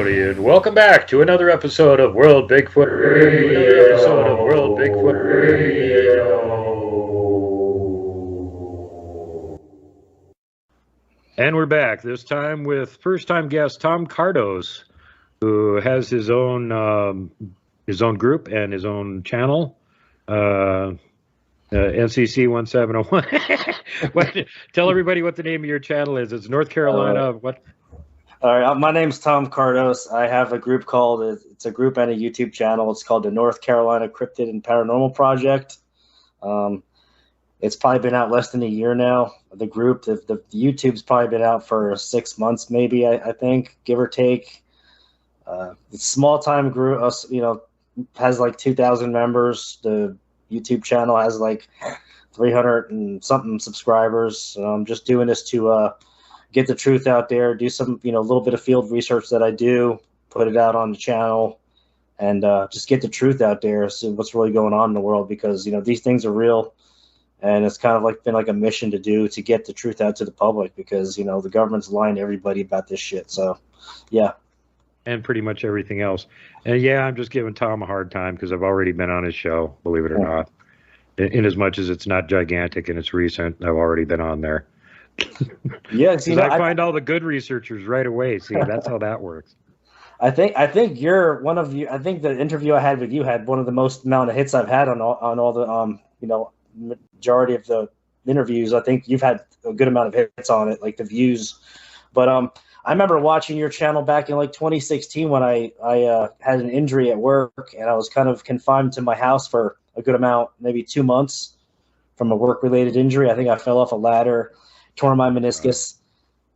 everybody, and welcome back to another episode of World Bigfoot Radio. And we're back, this time with first-time guest Tom KARDOS, who has his own group and his own channel, NCC 1701. Tell everybody what the name of your channel is. It's North Carolina. What? All right, my name's Tom KARDOS. I have a group called, it's a group and a YouTube channel. It's called the North Carolina Cryptid and Paranormal Project. It's probably been out less than a year now. The group, the YouTube's probably been out for 6 months, maybe, I think, give or take. It's a small-time group, has like 2,000 members. The YouTube channel has like 300 and something subscribers. I'm just doing this to get the truth out there, do some, a little bit of field research that I do, put it out on the channel, and just get the truth out there, see what's really going on in the world, because, these things are real, and it's kind of like been like a mission to get the truth out to the public, because, the government's lying to everybody about this shit. So, yeah. And pretty much everything else. And yeah, I'm just giving Tom a hard time because I've already been on his show, believe it or not. In as much as it's not gigantic and it's recent, I've already been on there. Yeah, I find all the good researchers right away. See, that's how that works. I think you're one of you. I think the interview I had with you had one of the most amount of hits I've had on all the majority of the interviews. I think you've had a good amount of hits on it, like the views. But I remember watching your channel back in like 2016 when I had an injury at work, and I was kind of confined to my house for a good amount, maybe 2 months, from a work-related injury. I think I fell off a ladder, tore my meniscus,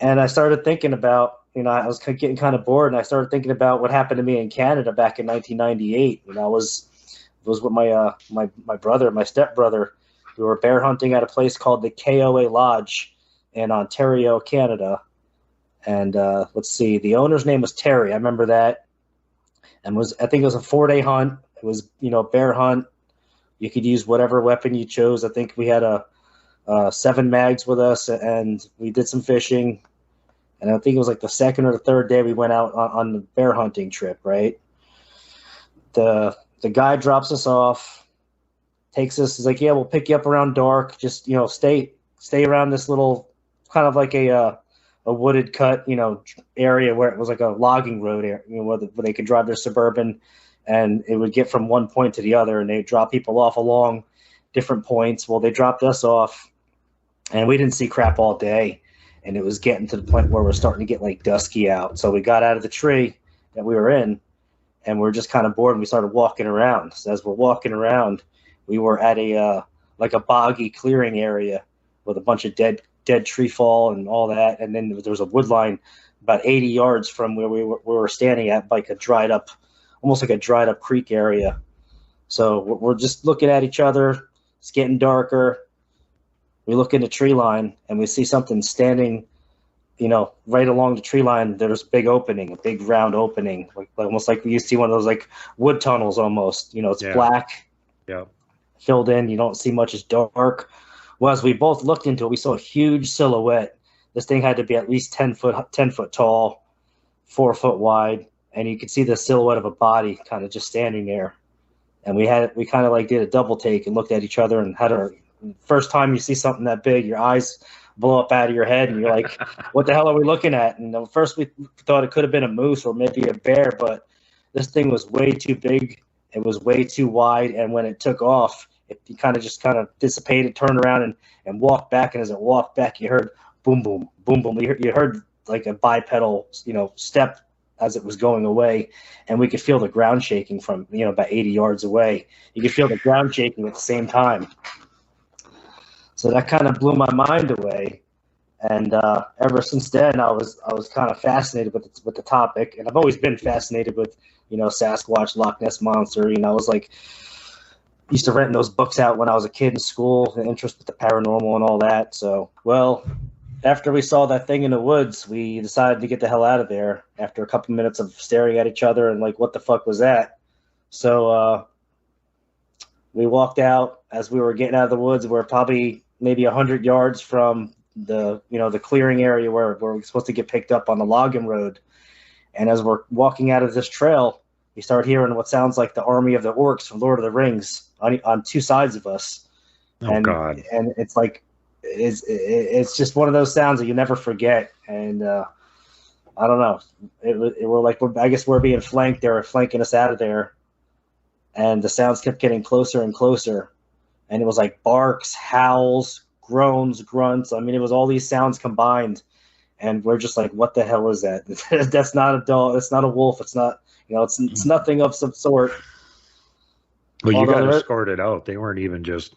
and I started thinking about, I was getting kind of bored, and I started thinking about what happened to me in Canada back in 1998. I was with my brother, my stepbrother. We were bear hunting at a place called the KOA Lodge in Ontario, Canada. And let's see, the owner's name was Terry. I remember that. And I think it was a 4-day hunt. It was, bear hunt. You could use whatever weapon you chose. I think we had 7 mags with us, and we did some fishing. And I think it was like the second or the third day we went out on the bear hunting trip, right? The guy drops us off, takes us, he's like, yeah, we'll pick you up around dark. Just, stay around this little, kind of like a wooded cut, area where it was like a logging road area, where they could drive their Suburban, and it would get from one point to the other, and they'd drop people off along different points. Well, they dropped us off, and we didn't see crap all day, and it was getting to the point where we're starting to get like dusky out. So we got out of the tree that we were in, and we're just kind of bored, and we started walking around. So as we're walking around, we were at a like a boggy clearing area with a bunch of dead tree fall and all that, and then there was a wood line about 80 yards from where we were standing at, like almost like a dried up creek area. So we're just looking at each other. It's getting darker. We look in the tree line, and we see something standing, right along the tree line. There's a big opening, a big round opening, like almost like you see one of those like wood tunnels almost. It's black, filled in. You don't see much. It's dark. Well, as we both looked into it, we saw a huge silhouette. This thing had to be at least 10 foot tall, 4 foot wide, and you could see the silhouette of a body kind of just standing there. And we kind of like did a double take and looked at each other, and had our first time you see something that big, your eyes blow up out of your head, and you're like, what the hell are we looking at? And at first we thought it could have been a moose or maybe a bear, but this thing was way too big. It was way too wide, and when it took off, it kind of dissipated, turned around, and walked back. And as it walked back, you heard boom, boom, boom, boom. You heard like a bipedal, step as it was going away, and we could feel the ground shaking from, about 80 yards away. You could feel the ground shaking at the same time. So that kind of blew my mind away. And ever since then, I was kind of fascinated with the topic, and I've always been fascinated with, Sasquatch, Loch Ness Monster. I was like, used to rent those books out when I was a kid in school, the interest with the paranormal and all that. So, well, after we saw that thing in the woods, we decided to get the hell out of there after a couple minutes of staring at each other and like, what the fuck was that? So we walked out. As we were getting out of the woods, we're probably maybe 100 yards from the clearing area where we're supposed to get picked up on the logging road. And as we're walking out of this trail, we start hearing what sounds like the army of the orcs from Lord of the Rings on two sides of us. Oh, God. And it's like it's just one of those sounds that you never forget. And I don't know. I guess we're being flanked. They were flanking us out of there, and the sounds kept getting closer and closer. And it was like barks, howls, groans, grunts. I mean, it was all these sounds combined, and we're just like, "What the hell is that? That's not a dog. It's not a wolf. It's not. It's nothing of some sort." Well, you got to escort it out. They weren't even just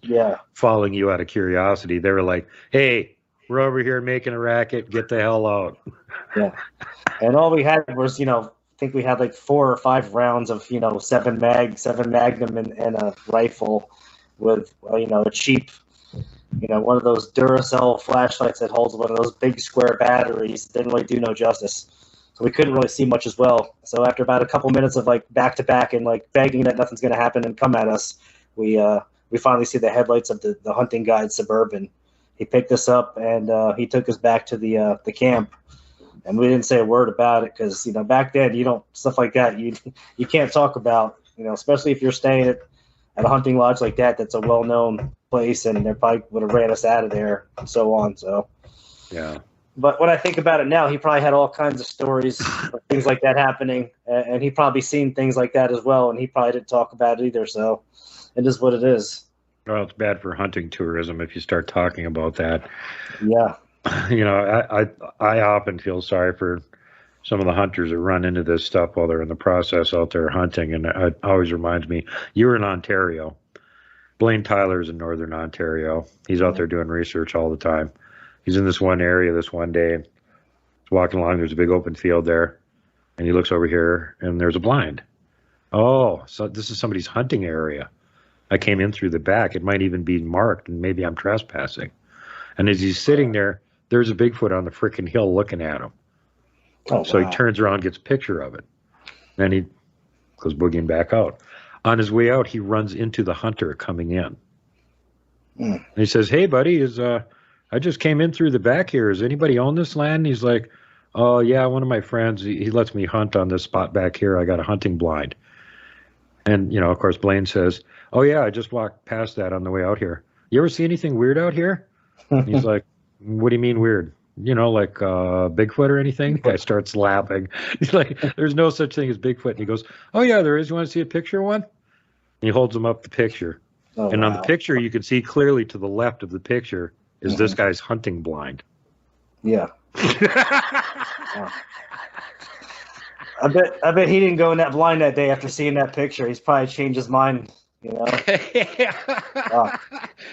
following you out of curiosity. They were like, "Hey, we're over here making a racket. Get the hell out." Yeah. And all we had was, I think we had like 4 or 5 rounds of, 7 Magnum and a rifle with, a cheap, one of those Duracell flashlights that holds one of those big square batteries. Didn't really do no justice. So we couldn't really see much as well. So after about a couple minutes of like back to back and like begging that nothing's going to happen and come at us, we finally see the headlights of the hunting guide Suburban. He picked us up and he took us back to the camp. And we didn't say a word about it because, back then, stuff like that, you can't talk about, especially if you're staying at a hunting lodge like that, that's a well-known place, and they probably would have ran us out of there and so on. So, yeah. But when I think about it now, he probably had all kinds of stories of things like that happening, and he probably seen things like that as well, and he probably didn't talk about it either. So it is what it is. Well, it's bad for hunting tourism if you start talking about that. Yeah. I often feel sorry for some of the hunters that run into this stuff while they're in the process out there hunting. And it always reminds me, you were in Ontario. Blaine Tyler's in Northern Ontario. He's out there doing research all the time. He's in this one area this one day. He's walking along. There's a big open field there. And he looks over here, and there's a blind. Oh, so this is somebody's hunting area. I came in through the back. It might even be marked, and maybe I'm trespassing. And as he's sitting there, there's a Bigfoot on the frickin' hill looking at him. Oh, so wow. He turns around, gets a picture of it. Then he goes boogieing back out. On his way out, he runs into the hunter coming in. And he says, "Hey, buddy, I just came in through the back here. Does anybody own this land?" And he's like, "Oh, yeah, one of my friends, he lets me hunt on this spot back here. I got a hunting blind." And, of course, Blaine says, "Oh, yeah, I just walked past that on the way out here. You ever see anything weird out here?" And he's like, "What do you mean weird? Like Bigfoot or anything?" The guy starts laughing. He's like, "There's no such thing as Bigfoot." And he goes, "Oh, yeah, there is. You want to see a picture of one?" And he holds him up the picture. Oh, and wow. on the picture, you can see clearly to the left of the picture is this guy's hunting blind. Yeah. Wow. I bet he didn't go in that blind that day after seeing that picture. He's probably changed his mind.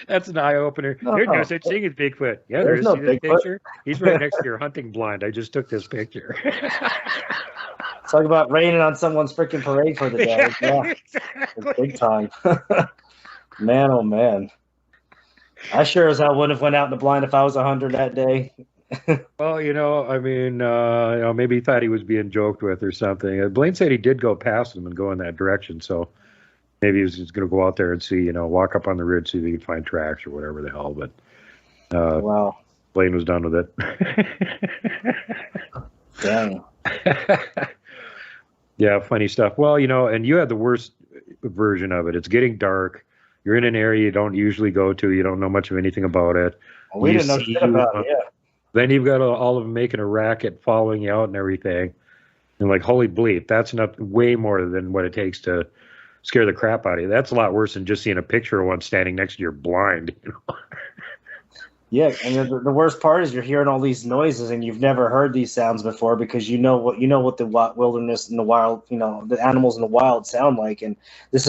That's an eye opener. There's no such thing as Bigfoot. Yeah, there is. No See this Bigfoot. picture? He's right next to your hunting blind. I just took this picture. Talk about raining on someone's freaking parade for the day. Yeah, Exactly. big time. Man, oh man. I sure as hell wouldn't have went out in the blind if I was 100 that day. Well, maybe he thought he was being joked with or something. Blaine said he did go past him and go in that direction, so maybe he was just going to go out there and see, walk up on the ridge, see if he could find tracks or whatever the hell. But wow, Blaine was done with it. dang. Yeah, funny stuff. Well, and you had the worst version of it. It's getting dark. You're in an area you don't usually go to. You don't know much of anything about it. We didn't know shit about it, yeah. Then you've got all of them making a racket, following you out and everything. And like, holy bleep, that's not way more than what it takes to scare the crap out of you. That's a lot worse than just seeing a picture of one standing next to your blind. Yeah, and the worst part is you're hearing all these noises and you've never heard these sounds before because you know what the wilderness and the wild, the animals in the wild sound like, and this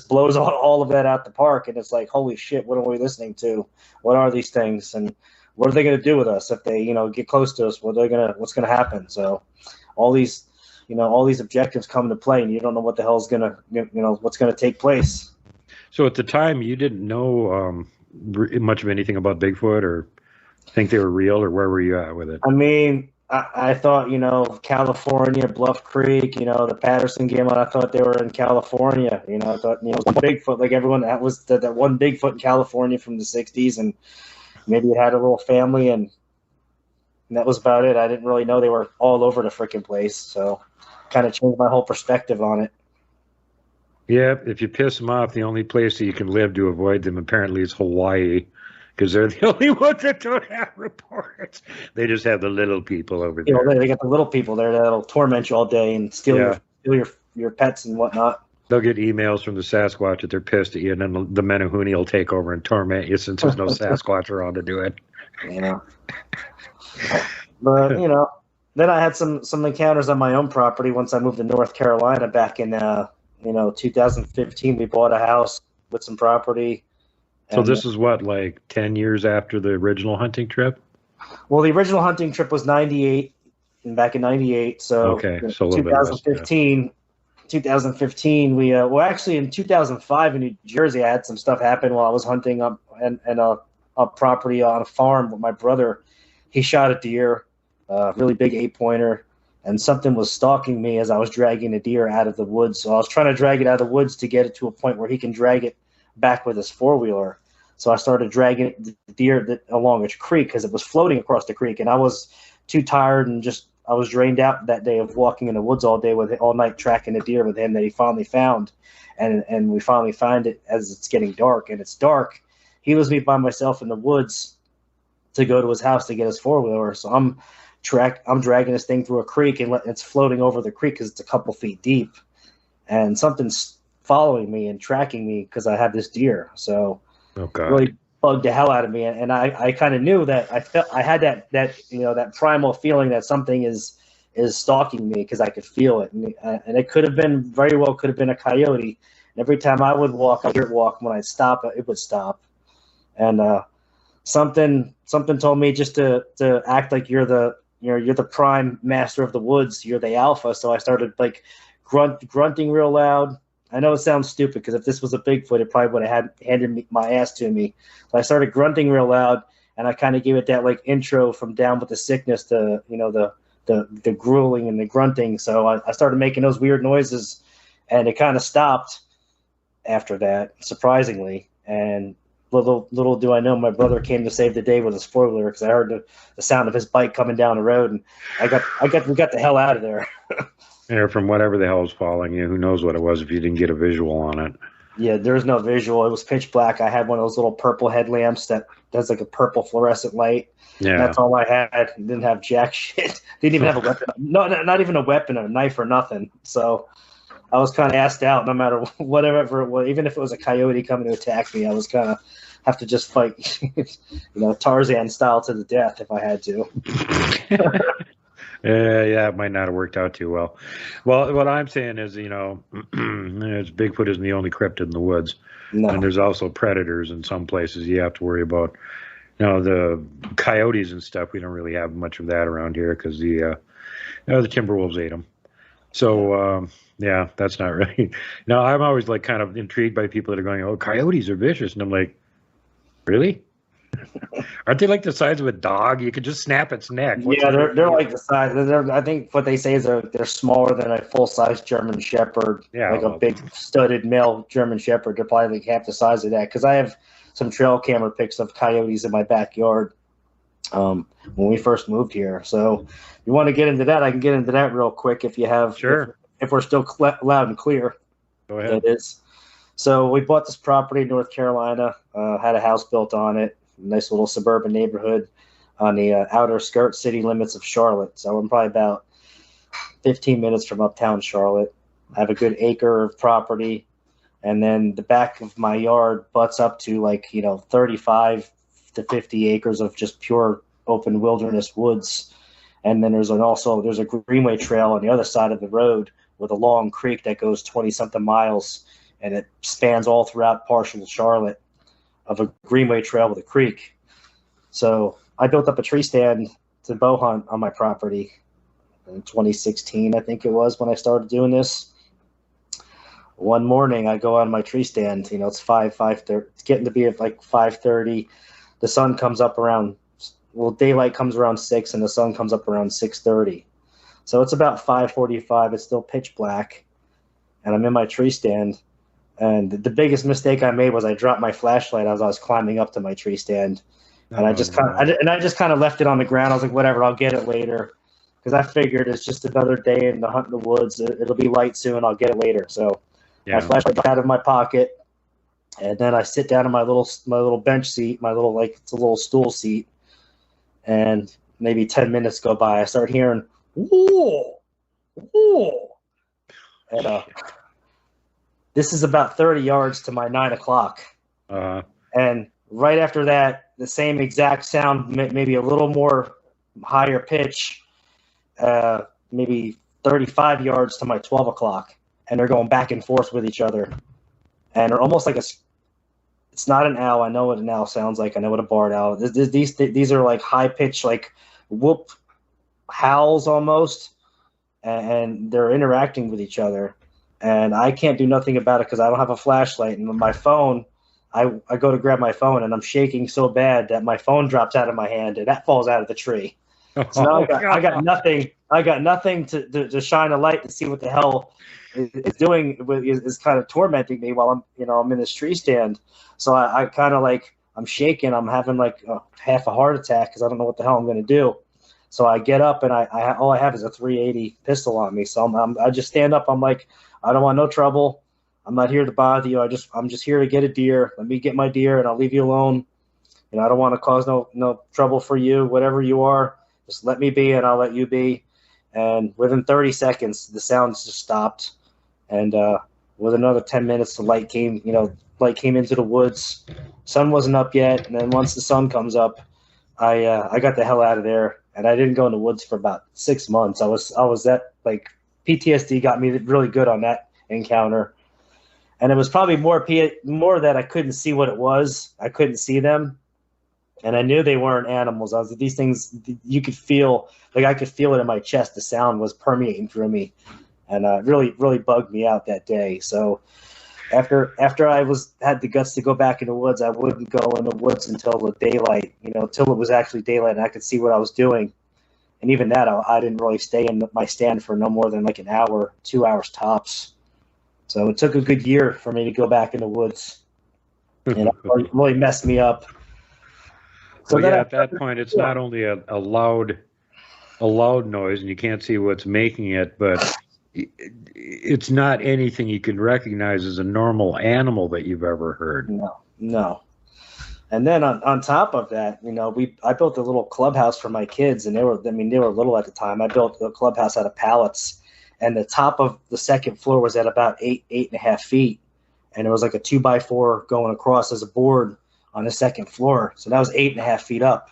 blows all of that out the park, and it's like, holy shit, what are we listening to? What are these things, and what are they going to do with us if they get close to us? What's gonna happen? So all these objectives come into play, and you don't know what the hell's what's gonna take place. So at the time, you didn't know much of anything about Bigfoot, or think they were real, or where were you at with it? I mean, I thought, California, Bluff Creek, the Patterson game, I thought they were in California. I thought, Bigfoot, like everyone, that was that one Bigfoot in California from the 60s, and maybe it had a little family, and, And that was about it. I didn't really know they were all over the freaking place, so kind of changed my whole perspective on it. Yeah, if you piss them off, the only place that you can live to avoid them apparently is Hawaii, because they're the only ones that don't have reports. They just have the little people over there. You know, they got the little people there that'll torment you all day and steal your pets and whatnot. They'll get emails from the Sasquatch that they're pissed at you, and then the Menehune will take over and torment you since there's no Sasquatch around to do it. You know, but you know, then I had some encounters on my own property once I moved to North Carolina back in 2015. We bought a house with some property. So this is what, like 10 years after the original hunting trip? Well, the original hunting trip was 98, and back in 98. So okay, so a little 2015. Bit 2015, we well, actually in 2005 in New Jersey, I had some stuff happen while I was hunting up and a property on a farm with my brother. He shot a deer, a really big 8-pointer, and something was stalking me as I was dragging the deer out of the woods. So I was trying to drag it out of the woods to get it to a point where he can drag it back with his 4-wheeler. So I started dragging the deer along a creek because it was floating across the creek, and I was too tired and I was drained out that day of walking in the woods all day all night tracking the deer with him that he finally found, and we finally find it as it's getting dark, and it's dark. He leaves me by myself in the woods to go to his house to get his 4-wheeler. So I'm dragging this thing through a creek, and it's floating over the creek because it's a couple feet deep, and something's following me and tracking me because I have this deer. So really bugged the hell out of me, and I kind of knew that I had that primal feeling that something is stalking me because I could feel it, and it could have been a coyote. And every time I would walk, I would walk. When I'd stop, it would stop, and something told me just to act like you're the prime master of the woods. You're the alpha. So I started like grunting real loud. I know it sounds stupid because if this was a Bigfoot, it probably would have handed my ass to me. So I started grunting real loud, and I kind of gave it that like intro from Down with the Sickness to the grueling and the grunting. So I started making those weird noises, and it kind of stopped after that, surprisingly. And little do I know, my brother came to save the day with his 4-wheeler because I heard the sound of his bike coming down the road, and we got the hell out of there. Yeah, from whatever the hell was following you. Who knows what it was if you didn't get a visual on it. Yeah, there was no visual. It was pitch black. I had one of those little purple headlamps that does like a purple fluorescent light. Yeah. That's all I had. Didn't have jack shit. Didn't even have a weapon. No, not even a weapon, a knife or nothing. So I was kind of assed out no matter whatever it was. Even if it was a coyote coming to attack me, I was kind of have to just fight, Tarzan style to the death if I had to. Yeah, it might not have worked out too well. Well, what I'm saying is, Bigfoot isn't the only cryptid in the woods. No. And there's also predators in some places you have to worry about. The coyotes and stuff, we don't really have much of that around here because the timber wolves ate them. So, yeah, that's not really. Now, I'm always like kind of intrigued by people that are going, oh, coyotes are vicious. And I'm like, really? Aren't they like the size of a dog? You could just snap its neck. Yeah, they're like the size. I think what they say is they're smaller than a full-size German Shepherd. Yeah, like a big studded male German Shepherd. They're probably like half the size of that. Because I have some trail camera pics of coyotes in my backyard when we first moved here. So if you want to get into that, I can get into that real quick if you have. Sure. If we're still loud and clear. Go ahead. It is. So we bought this property in North Carolina, had a house built on it. Nice little suburban neighborhood on the outer skirt city limits of Charlotte. So I'm probably about 15 minutes from uptown Charlotte. I have a good acre of property. And then the back of my yard butts up to 35 to 50 acres of just pure open wilderness woods. And then there's a greenway trail on the other side of the road with a long creek that goes 20-something miles. And it spans all throughout partial Charlotte of a greenway trail with a creek. So I built up a tree stand to bow hunt on my property in 2016, I think it was, when I started doing this. One morning I go on my tree stand, it's 5:30. It's getting to be at like 5:30. The sun comes up daylight comes around 6 and the sun comes up around 6:30. So it's about 5:45. It's still pitch black. And I'm in my tree stand. And the biggest mistake I made was I dropped my flashlight as I was climbing up to my tree stand. And I just kind of left it on the ground. I was like, whatever, I'll get it later, because I figured it's just another day in the hunt in the woods. It'll be light soon. I'll get it later. So my flashlight got out of my pocket, and then I sit down in my little bench seat, it's a little stool seat, and maybe 10 minutes go by. I start hearing, whoa, whoa, and this is about 30 yards to my 9 o'clock, and right after that, the same exact sound, maybe a little more higher pitch, maybe 35 yards to my 12 o'clock, and they're going back and forth with each other, and they're almost like it's not an owl. I know what an owl sounds like. I know what a barred owl. These are like high pitch, like whoop howls almost, and they're interacting with each other, and I can't do nothing about it because I don't have a flashlight, and my phone. I go to grab my phone, and I'm shaking so bad that my phone drops out of my hand, and that falls out of the tree. So now I got nothing. I got nothing to shine a light to see what the hell is doing. Is kind of tormenting me while I'm in this tree stand. So I kind of like I'm shaking. I'm having like half a heart attack because I don't know what the hell I'm going to do. So I get up, and I all I have is a 380 pistol on me. So I just stand up. I'm like, I don't want no trouble. I'm not here to bother you. I'm just here to get a deer. Let me get my deer, and I'll leave you alone. I don't want to cause no trouble for you. Whatever you are, just let me be, and I'll let you be. And within 30 seconds, the sounds just stopped. And with another 10 minutes, the light came into the woods. Sun wasn't up yet, and then once the sun comes up, I got the hell out of there. And I didn't go in the woods for about 6 months. I was that like PTSD got me really good on that encounter. And it was probably more that I couldn't see what it was. I couldn't see them. And I knew they weren't animals. These things, you could feel, like I could feel it in my chest. The sound was permeating through me. And really, really bugged me out that day. So after I had the guts to go back in the woods, I wouldn't go in the woods until the daylight, until it was actually daylight and I could see what I was doing. And even that, I didn't really stay in my stand for no more than like an hour, 2 hours tops. So it took a good year for me to go back in the woods, and it really messed me up. So at that point, it's not only a loud noise, and you can't see what's making it, but it's not anything you can recognize as a normal animal that you've ever heard. No. And then on top of that, I built a little clubhouse for my kids, and they were little at the time. I built a clubhouse out of pallets. And the top of the second floor was at about 8.5 feet. And it was like a 2x4 going across as a board on the second floor. So that was 8.5 feet up.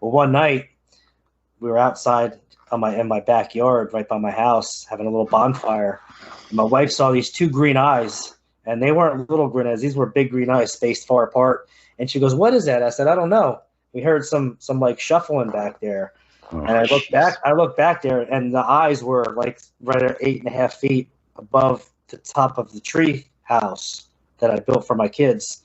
Well, one night we were outside in my backyard right by my house having a little bonfire. And my wife saw these two green eyes, and they weren't little green eyes. These were big green eyes spaced far apart. And she goes, "What is that?" I said, "I don't know." We heard some like shuffling back there. And I looked back there, and the eyes were like right at 8.5 feet above the top of the tree house that I built for my kids.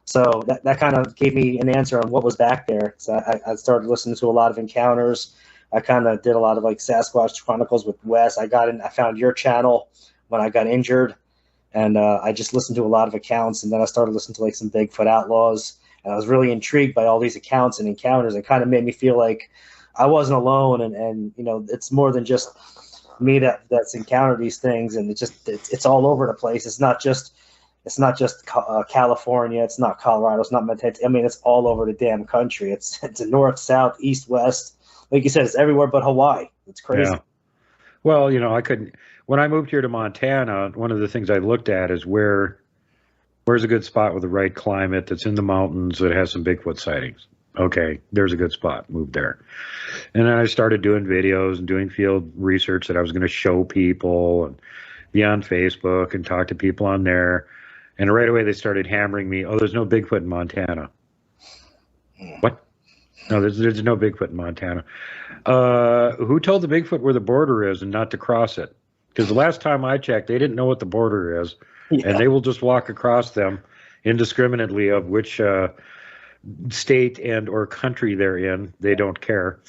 So that kind of gave me an answer on what was back there. So I started listening to a lot of encounters. I kind of did a lot of like Sasquatch Chronicles with Wes. I found your channel when I got injured, and I just listened to a lot of accounts, and then I started listening to like some Bigfoot outlaws, and I was really intrigued by all these accounts and encounters. It kind of made me feel like I wasn't alone, and it's more than just me that's encountered these things, and it's all over the place. It's not just California, it's not Colorado, it's not Montana. I mean, it's all over the damn country. It's a north, south, east, west. Like you said, it's everywhere but Hawaii. It's crazy. Yeah. Well, when I moved here to Montana, one of the things I looked at is where's a good spot with the right climate that's in the mountains that has some Bigfoot sightings. Okay, there's a good spot. Move there. And then I started doing videos and doing field research that I was going to show people and be on Facebook and talk to people on there. And right away they started hammering me, "Oh, there's no Bigfoot in Montana." What? No, there's no Bigfoot in Montana. Who told the Bigfoot where the border is and not to cross it? Because the last time I checked, they didn't know what the border is. Yeah. And they will just walk across them indiscriminately of which state and or country they're in. They don't care.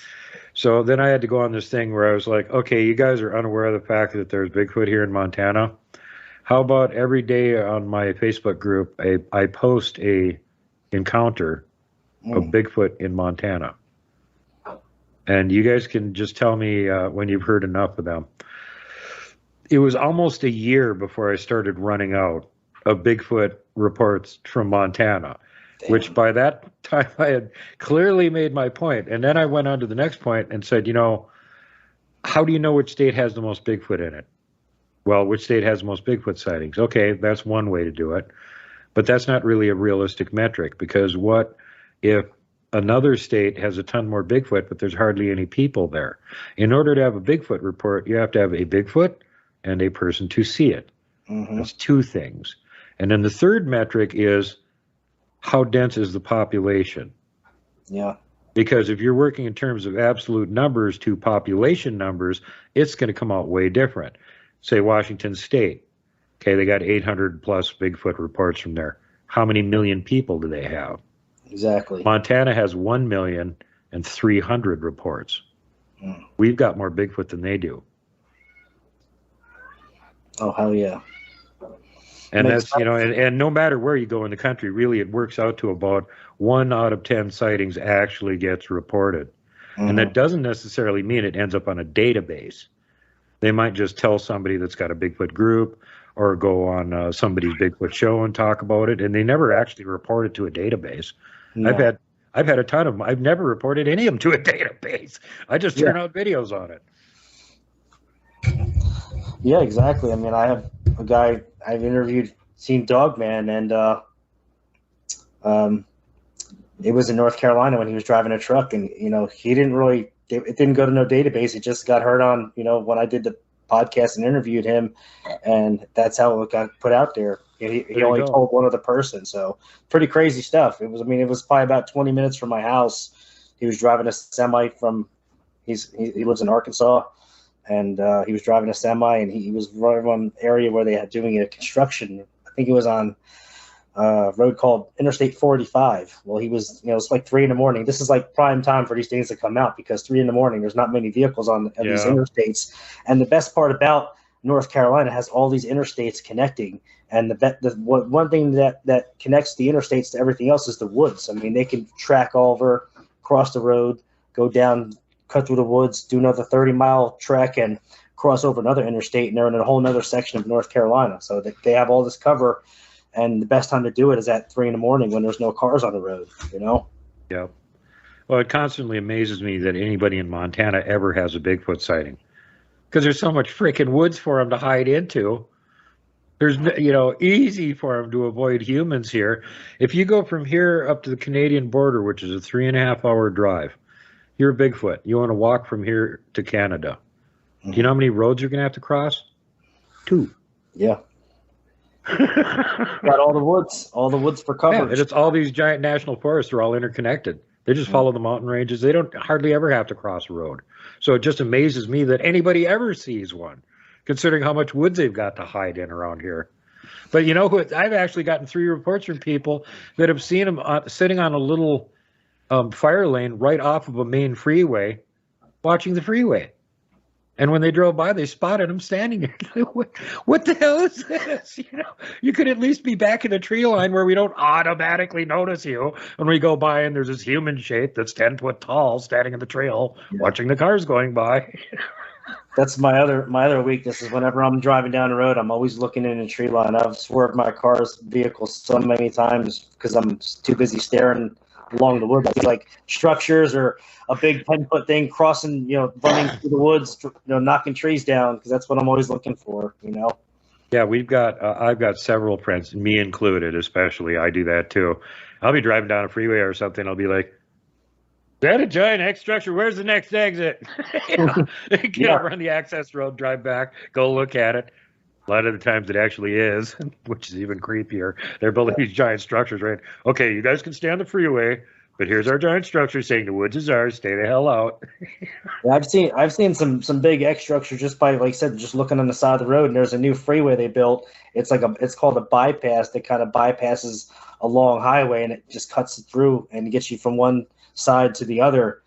So then I had to go on this thing where I was like, okay, you guys are unaware of the fact that there's Bigfoot here in Montana. How about every day on my Facebook group, I post a encounter of Bigfoot in Montana. And you guys can just tell me when you've heard enough of them. It was almost a year before I started running out of Bigfoot reports from Montana, which by that time I had clearly made my point. And then I went on to the next point and said, you know, how do you know which state has the most Bigfoot in it? Well, which state has the most Bigfoot sightings? Okay, that's one way to do it. But that's not really a realistic metric, because what if another state has a ton more Bigfoot, but there's hardly any people there? In order to have a Bigfoot report, you have to have a Bigfoot and a person to see it. That's two things. And then the third metric is, how dense is the population? Yeah. Because if you're working in terms of absolute numbers to population numbers, it's going to come out way different. Say Washington State. Okay, they got 800 plus Bigfoot reports from there. How many million people do they have? Exactly. Montana has 1,300,000 reports. We've got more Bigfoot than they do. Oh, hell yeah. And that's, you know, and no matter where you go in the country, really, it works out to about 1 out of 10 sightings actually gets reported. And that doesn't necessarily mean it ends up on a database. They might just tell somebody that's got a Bigfoot group, or go on somebody's Bigfoot show and talk about it, and they never actually report it to a database. No. I've had a ton of them. I've never reported any of them to a database. I just turn out videos on it. Yeah, exactly. I mean, I have a guy I've interviewed, seen Dogman, and it was in North Carolina when he was driving a truck, and you know, he didn't really, it didn't go to no database. It just got heard on, you know, when I did the podcast and interviewed him, and that's how it got put out there. He only told one other person, so pretty crazy stuff. It was, I mean, it was probably about 20 minutes from my house. He was driving a semi from, he lives in Arkansas, and he was driving a semi, and he was running on an area where they had doing a construction. I think it was on a road called Interstate 45. Well, he was, you know, it's like 3 a.m. This is like prime time for these things to come out, because 3 a.m, there's not many vehicles on these interstates. And the best part about North Carolina has all these interstates connecting. And the one thing that connects the interstates to everything else is the woods. I mean, they can track over, cross the road, go down, cut through the woods, do another 30-mile trek, and cross over another interstate, and they're in a whole other section of North Carolina. So they have all this cover, and the best time to do it is at 3 a.m. when there's no cars on the road, you know? Yeah. Well, it constantly amazes me that anybody in Montana ever has a Bigfoot sighting, because there's so much freaking woods for them to hide into. There's, you know, easy for them to avoid humans here. If you go from here up to the Canadian border, which is a 3.5-hour drive, you're a Bigfoot. You want to walk from here to Canada. Do you know how many roads you're going to have to cross? 2. Yeah. Got all the woods for coverage. Yeah, and it's all these giant national forests are all interconnected. They just follow the mountain ranges. They don't hardly ever have to cross a road. So it just amazes me that anybody ever sees one, considering how much woods they've got to hide in around here. But you know what? I've actually gotten 3 reports from people that have seen them sitting on a little fire lane right off of a main freeway, watching the freeway. And when they drove by, they spotted him standing there. What the hell is this? You know, you could at least be back in the tree line where we don't automatically notice you when we go by, and there's this human shape that's 10 foot tall standing in the trail, watching the cars going by. That's my other weakness, is whenever I'm driving down the road, I'm always looking in a tree line. I've swerved my vehicle so many times because I'm too busy staring along the woods. I feel like structures or a big 10-foot thing crossing, you know, running through the woods, you know, knocking trees down, because that's what I'm always looking for, you know. Yeah, we've got I've got several friends, me included, especially. I do that too. I'll be driving down a freeway or something. I'll be like, "Is that a giant X structure? Where's the next exit?" Get over on the access road, drive back, go look at it. A lot of the times it actually is, which is even creepier. They're building these giant structures, right? Okay, you guys can stay on the freeway, but here's our giant structure saying the woods is ours. Stay the hell out. Yeah, I've seen some big X structures just by, like I said, just looking on the side of the road. And there's a new freeway they built. It's called a bypass that kind of bypasses a long highway, and it just cuts it through and gets you from one side to the other.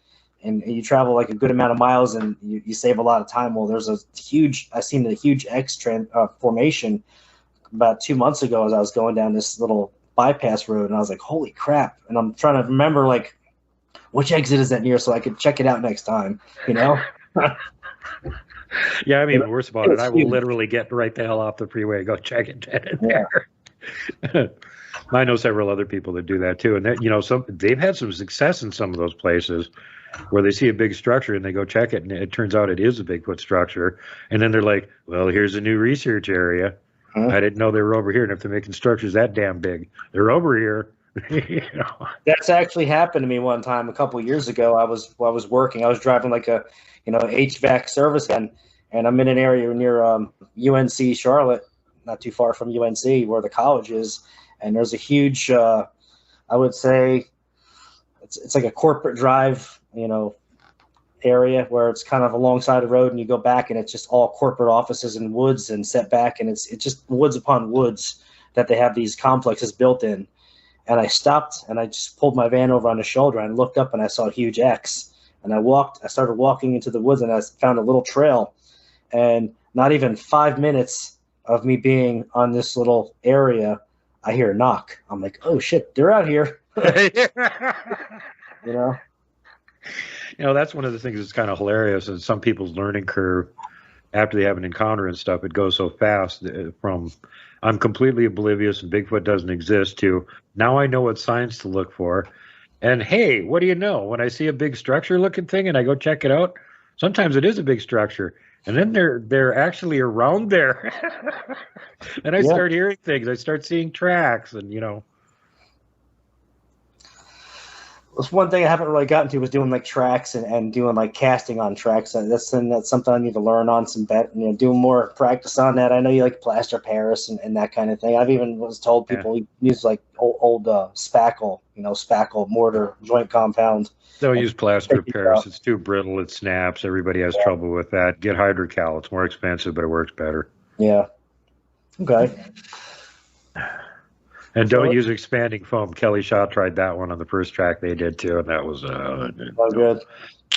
And you travel like a good amount of miles, and you save a lot of time. Well, there's I seen a huge X formation about 2 months ago as I was going down this little bypass road, and I was like, holy crap! And I'm trying to remember like which exit is that near so I could check it out next time. You know. Yeah, I'm even worse about it. I will literally get right the hell off the freeway and go check it dead in there. I know several other people that do that too, and that, you know, they've had some success in some of those places where they see a big structure and they go check it, and it turns out it is a Bigfoot structure, and then they're like, "Well, here's a new research area. I didn't know they were over here, and if they're making structures that damn big, they're over here." You know? That's actually happened to me one time a couple of years ago. I was working. I was driving like a HVAC service, and I'm in an area near UNC Charlotte, not too far from UNC where the college is, and there's a huge, I would say, it's like a corporate drive, you know, area where it's kind of alongside the road, and you go back and it's just all corporate offices and woods and set back, and it's just woods upon woods that they have these complexes built in. And I stopped and I just pulled my van over on the shoulder and looked up and I saw a huge X, and I started walking into the woods, and I found a little trail, and not even 5 minutes of me being on this little area, I hear a knock. I'm like, oh shit, they're out here. You know? You know, that's one of the things that's kind of hilarious, is some people's learning curve after they have an encounter and stuff, it goes so fast from I'm completely oblivious and Bigfoot doesn't exist to now I know what signs to look for. And hey, what do you know? When I see a big structure looking thing and I go check it out, sometimes it is a big structure. And then they're actually around there. And I start hearing things. I start seeing tracks, and, you know. That's one thing I haven't really gotten to, was doing like tracks and doing like casting on tracks. And that's something I need to learn on some doing more practice on that. I know you like plaster Paris and that kind of thing. I've even was told people use like old spackle, spackle mortar joint compound. Don't use plaster Paris. It's too brittle. It snaps. Everybody has trouble with that. Get hydrocal. It's more expensive, but it works better. Yeah. Okay. And don't use expanding foam. Kelly Shaw tried that one on the first track they did too, and that was good.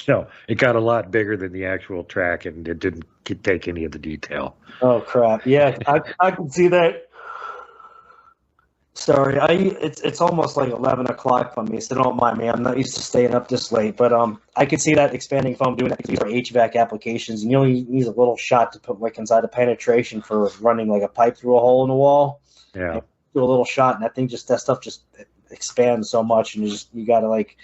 No, it got a lot bigger than the actual track, and it didn't take any of the detail. Oh crap! Yeah, I can see that. Sorry, it's almost like 11 o'clock for me, so don't mind me. I'm not used to staying up this late, but I could see that expanding foam doing that, because these are HVAC applications, and you only need a little shot to put like inside a penetration for running like a pipe through a hole in the wall. Yeah. And do a little shot, and that stuff just expands so much, and you gotta wait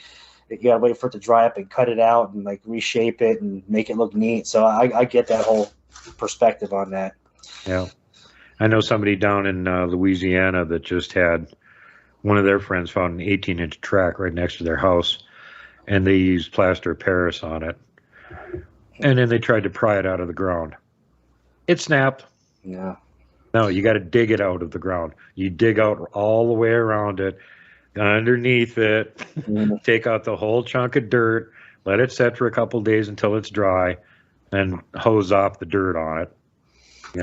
for it to dry up and cut it out and like reshape it and make it look neat. So I get that whole perspective on that. Yeah. I know somebody down in Louisiana that just had one of their friends found an 18-inch track right next to their house, and they used plaster of Paris on it. And then they tried to pry it out of the ground. It snapped. Yeah. No, you got to dig it out of the ground. You dig out all the way around it, underneath it, take out the whole chunk of dirt, let it set for a couple of days until it's dry, and hose off the dirt on it.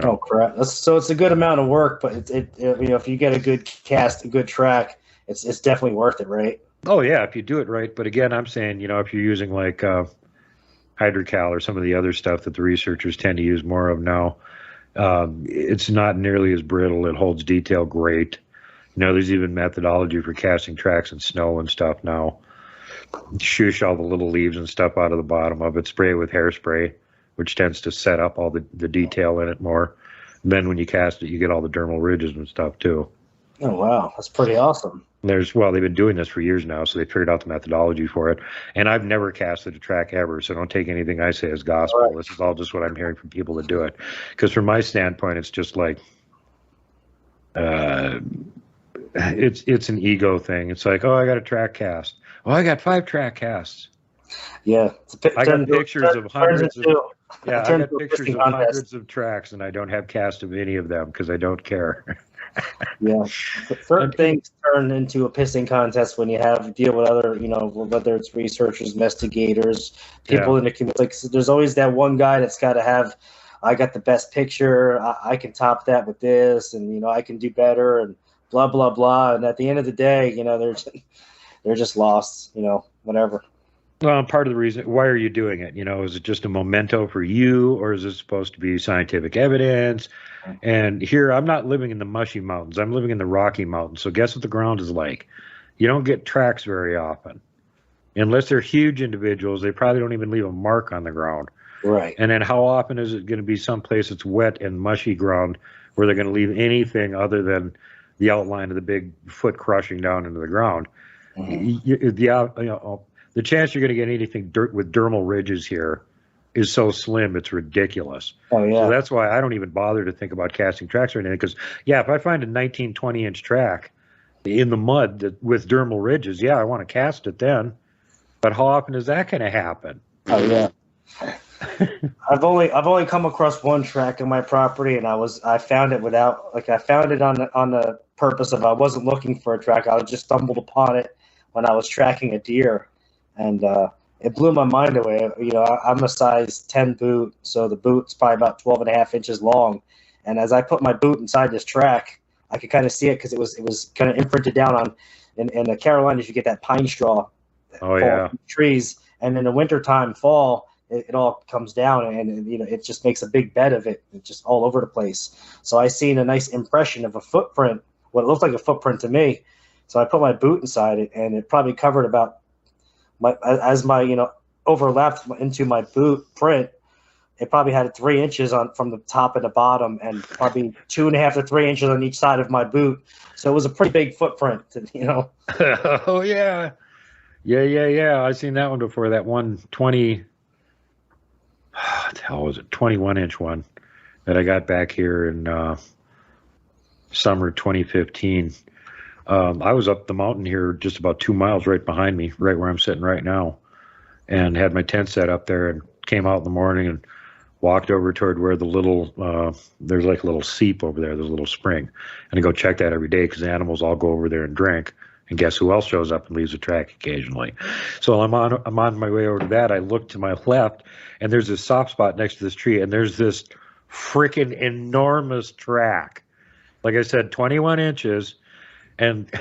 Oh crap! So it's a good amount of work, but if you get a good cast, a good track, it's definitely worth it, right? Oh yeah, if you do it right. But again, I'm saying, if you're using like hydrocal or some of the other stuff that the researchers tend to use more of now, it's not nearly as brittle. It holds detail great. There's even methodology for casting tracks in snow and stuff now. Shush all the little leaves and stuff out of the bottom of it. Spray it with hairspray, which tends to set up all the detail in it more. And then when you cast it, you get all the dermal ridges and stuff too. Oh, wow. That's pretty awesome. They've been doing this for years now, so they figured out the methodology for it. And I've never casted a track ever, so don't take anything I say as gospel. Right. This is all just what I'm hearing from people that do it. Because from my standpoint, it's just like, it's an ego thing. It's like, oh, I got a track cast. Oh, I got 5 track casts. Yeah. I got pictures of hundreds of... Yeah, I got pictures of hundreds of tracks, and I don't have cast of any of them because I don't care. Yeah, certain things turn into a pissing contest when you deal with other, whether it's researchers, investigators, people in the community. Like, so there's always that one guy that's got to have, I got the best picture, I can top that with this, and I can do better, and blah blah blah. And at the end of the day, they're just lost, whatever. Well, part of the reason, why are you doing it? Is it just a memento for you, or is it supposed to be scientific evidence? And here, I'm not living in the mushy mountains. I'm living in the Rocky Mountains. So guess what the ground is like? You don't get tracks very often. Unless they're huge individuals, they probably don't even leave a mark on the ground. Right. And then how often is it going to be someplace that's wet and mushy ground where they're going to leave anything other than the outline of the big foot crushing down into the ground? The chance you're going to get anything with dermal ridges here is so slim, it's ridiculous. Oh, yeah. So that's why I don't even bother to think about casting tracks or anything. Because, if I find a 19, 20-inch track in the mud with dermal ridges, I want to cast it then. But how often is that going to happen? Oh, yeah. I've only come across one track on my property, and I found it I found it on the purpose of I wasn't looking for a track. I just stumbled upon it when I was tracking a deer, and it blew my mind away. I'm a size 10 boot, so the boot's probably about 12.5 inches long, and as I put my boot inside this track, I could kind of see it because it was kind of imprinted down on. In the Carolinas, you get that pine straw. Oh yeah. Trees, and in the wintertime, fall. It all comes down, and it just makes a big bed of it. It's just all over the place. So I seen a nice impression of a footprint, what looked like a footprint to me. So I put my boot inside it, and it probably covered about overlapped into my boot print. It probably had 3 inches from the top and the bottom, and probably 2.5 to 3 inches on each side of my boot. So it was a pretty big footprint, Oh yeah, yeah. I've seen that one before. That 120. What the hell was it? 21-inch one that I got back here in summer 2015. I was up the mountain here just about 2 miles right behind me, right where I'm sitting right now, and had my tent set up there and came out in the morning and walked over toward where the little, there's like a little seep over there, there's a little spring. And I go check that every day because the animals all go over there and drink. And guess who else shows up and leaves a track occasionally? So I'm on my way over to that. I look to my left, and there's this soft spot next to this tree, and there's this freaking enormous track. Like I said, 21 inches, and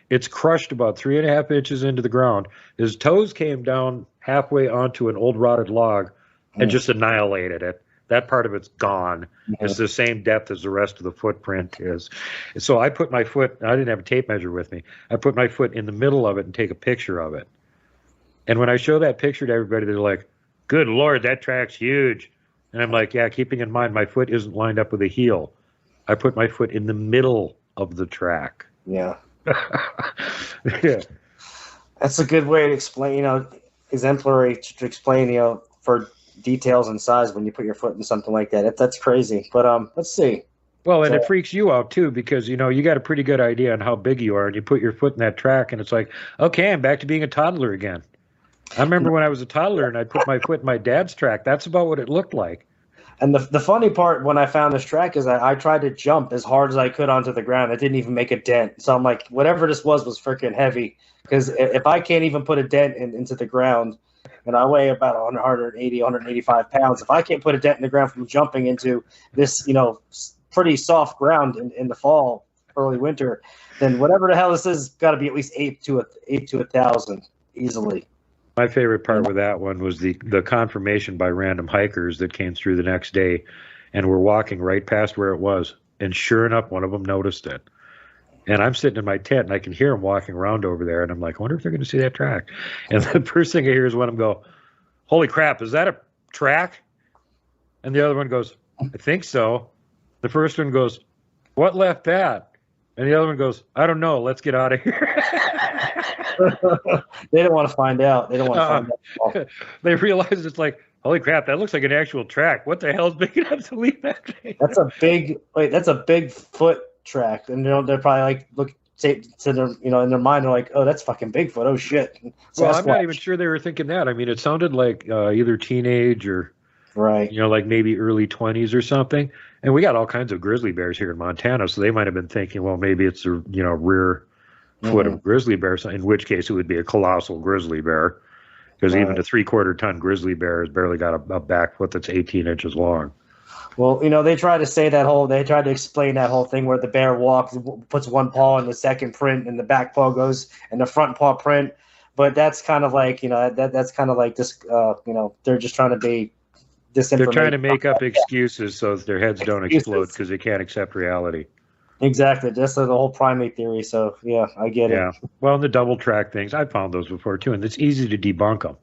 it's crushed about 3.5 inches into the ground. His toes came down halfway onto an old rotted log and just annihilated it. That part of it's gone. It's the same depth as the rest of the footprint is. So I put my foot, I didn't have a tape measure with me. I put my foot in the middle of it and take a picture of it. And when I show that picture to everybody, they're like, good Lord, that track's huge. And I'm like, yeah, keeping in mind my foot isn't lined up with a heel. I put my foot in the middle of the track. Yeah. Yeah. That's a good way to explain, exemplary to explain, for details and size when you put your foot in something like that. That's crazy. But let's see. Well, and it freaks you out too because you got a pretty good idea on how big you are, and you put your foot in that track, and it's like, okay, I'm back to being a toddler again. I remember when I was a toddler and I put my foot in my dad's track. That's about what it looked like. And the funny part when I found this track is I tried to jump as hard as I could onto the ground. It didn't even make a dent. So I'm like, whatever this was freaking heavy. Because if I can't even put a dent into the ground, and I weigh about 180, 185 pounds. If I can't put a dent in the ground from jumping into this, pretty soft ground in the fall, early winter, then whatever the hell this is, got to be at least 8 to 1,000 easily. My favorite part with that one was the confirmation by random hikers that came through the next day and were walking right past where it was. And sure enough, one of them noticed it. And I'm sitting in my tent, and I can hear them walking around over there. And I'm like, I wonder if they're going to see that track. And the first thing I hear is one of them go, holy crap, is that a track? And the other one goes, I think so. The first one goes, what left that? And the other one goes, I don't know. Let's get out of here. They don't want to find out. They don't want to find out. They realize it's like, holy crap, that looks like an actual track. What the hell is big enough to leave that track? That's a big foot track, and they're probably like to their in their mind they're like, oh, that's fucking Bigfoot. Oh shit. Well, I'm not even sure they were thinking that. I mean, it sounded like either teenage or right, like maybe early 20s or something. And we got all kinds of grizzly bears here in Montana, so they might have been thinking, well, maybe it's a rear foot of grizzly bear. In which case, it would be a colossal grizzly bear, because even a 3/4 ton grizzly bear has barely got a back foot that's 18 inches long. Well, they try to explain that whole thing where the bear walks, puts one paw in the second print, and the back paw goes in the front paw print. but that's kind of like, that's kind of like this, they're just trying to be disinformation. They're trying to make up excuses so that their heads don't explode because they can't accept reality. Exactly. That's the whole primate theory. So, yeah, I get it. Yeah. Well, and the double track things, I've found those before too, and it's easy to debunk them.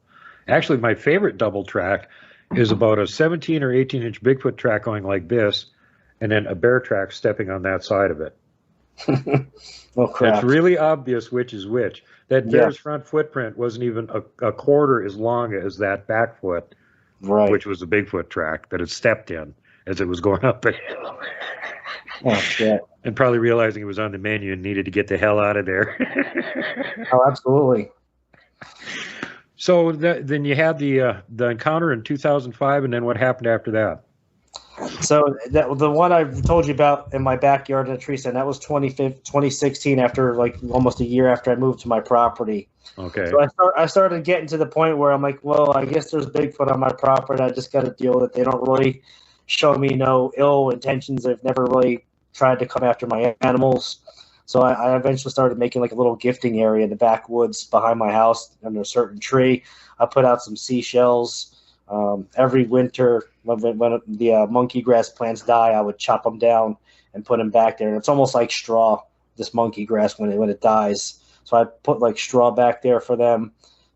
Actually, my favorite double track is about a 17 or 18-inch Bigfoot track going like this, and then a bear track stepping on that side of it. Oh, crap. It's really obvious which is which. That bear's front footprint wasn't even a quarter as long as that back foot, right, which was a Bigfoot track that it stepped in as it was going up. Oh, shit. And probably realizing it was on the menu and needed to get the hell out of there. Oh, absolutely. So then you had the encounter in 2005, and then what happened after that? So the one I told you about in my backyard in a tree stand, that was 2016, after like almost a year after I moved to my property. Okay. So I started getting to the point where I'm like, well, I guess there's Bigfoot on my property. I just got to deal with it. They don't really show me no ill intentions. They've never really tried to come after my animals. So I eventually started making like a little gifting area in the backwoods behind my house under a certain tree. I put out some seashells. Every winter, when the monkey grass plants die, I would chop them down and put them back there. And it's almost like straw, this monkey grass, when it dies. So I put like straw back there for them,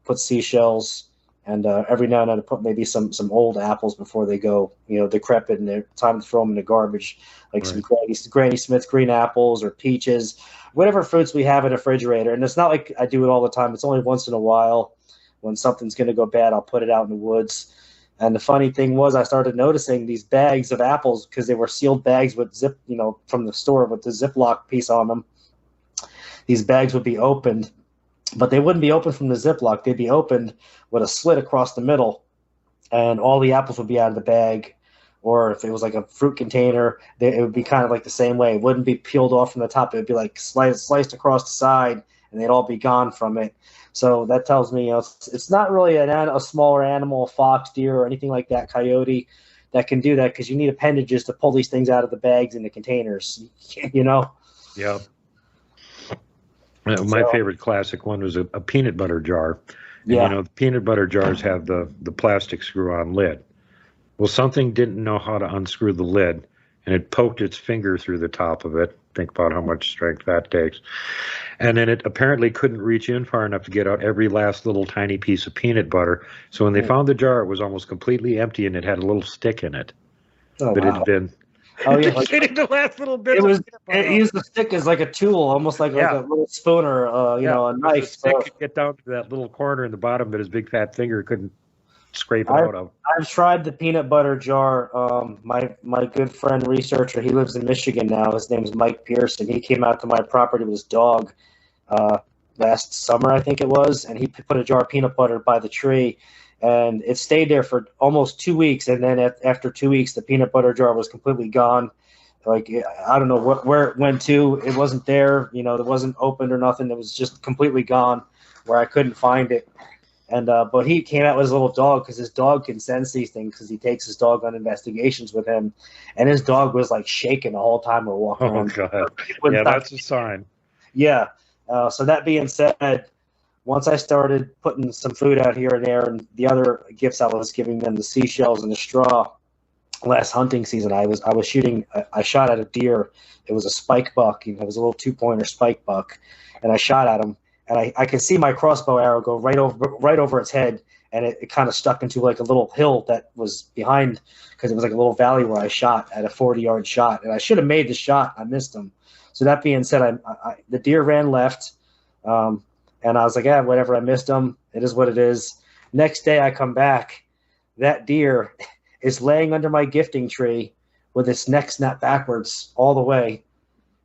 put seashells, and every now and then I put maybe some old apples before they go, decrepit, and they're time to throw them in the garbage, like some Granny Smith green apples or peaches, whatever fruits we have in the refrigerator. And it's not like I do it all the time. It's only once in a while. When something's going to go bad, I'll put it out in the woods. And the funny thing was, I started noticing these bags of apples, because they were sealed bags with zip, from the store with the Ziploc piece on them. These bags would be opened, but they wouldn't be opened from the Ziploc. They'd be opened with a slit across the middle, and all the apples would be out of the bag. Or if it was like a fruit container, it would be kind of like the same way. It wouldn't be peeled off from the top. It would be like sliced across the side, and they'd all be gone from it. So that tells me, it's not really a smaller animal, fox, deer, or anything like that, coyote, that can do that, because you need appendages to pull these things out of the bags and the containers, Yeah. My favorite classic one was a peanut butter jar. And, the peanut butter jars have the plastic screw-on lid. Well, something didn't know how to unscrew the lid, and it poked its finger through the top of it. Think about how much strength that takes. And then it apparently couldn't reach in far enough to get out every last little tiny piece of peanut butter. So when they found the jar, it was almost completely empty, and it had a little stick in it. Oh, but wow. it had been getting the last little bit. It used the stick as like a tool, almost like a little spoon or a knife. The stick could get down to that little corner in the bottom, but his big fat finger couldn't scrape it out of. I've tried the peanut butter jar. My good friend researcher, he lives in Michigan now. His name's Mike Pearson. He came out to my property with his dog last summer, I think it was, and he put a jar of peanut butter by the tree, and it stayed there for almost 2 weeks. And then after 2 weeks, the peanut butter jar was completely gone. Like, I don't know where it went to. It wasn't there. It wasn't opened or nothing. It was just completely gone, where I couldn't find it. And but he came out with his little dog, because his dog can sense these things, because he takes his dog on investigations with him, and his dog was like shaking the whole time we're walking around. Oh God! Yeah, that's a sign. Yeah. So that being said, once I started putting some food out here and there, and the other gifts I was giving them, the seashells and the straw, last hunting season, I shot at a deer. It was a spike buck. It was a little 2-pointer spike buck, and I shot at him. And I could see my crossbow arrow go right over its head, and it kind of stuck into like a little hill that was behind, because it was like a little valley where I shot at a 40-yard shot. And I should have made the shot. I missed him. So that being said, the deer ran left, and I was like, whatever, I missed him. It is what it is. Next day I come back. That deer is laying under my gifting tree with its neck snapped backwards all the way.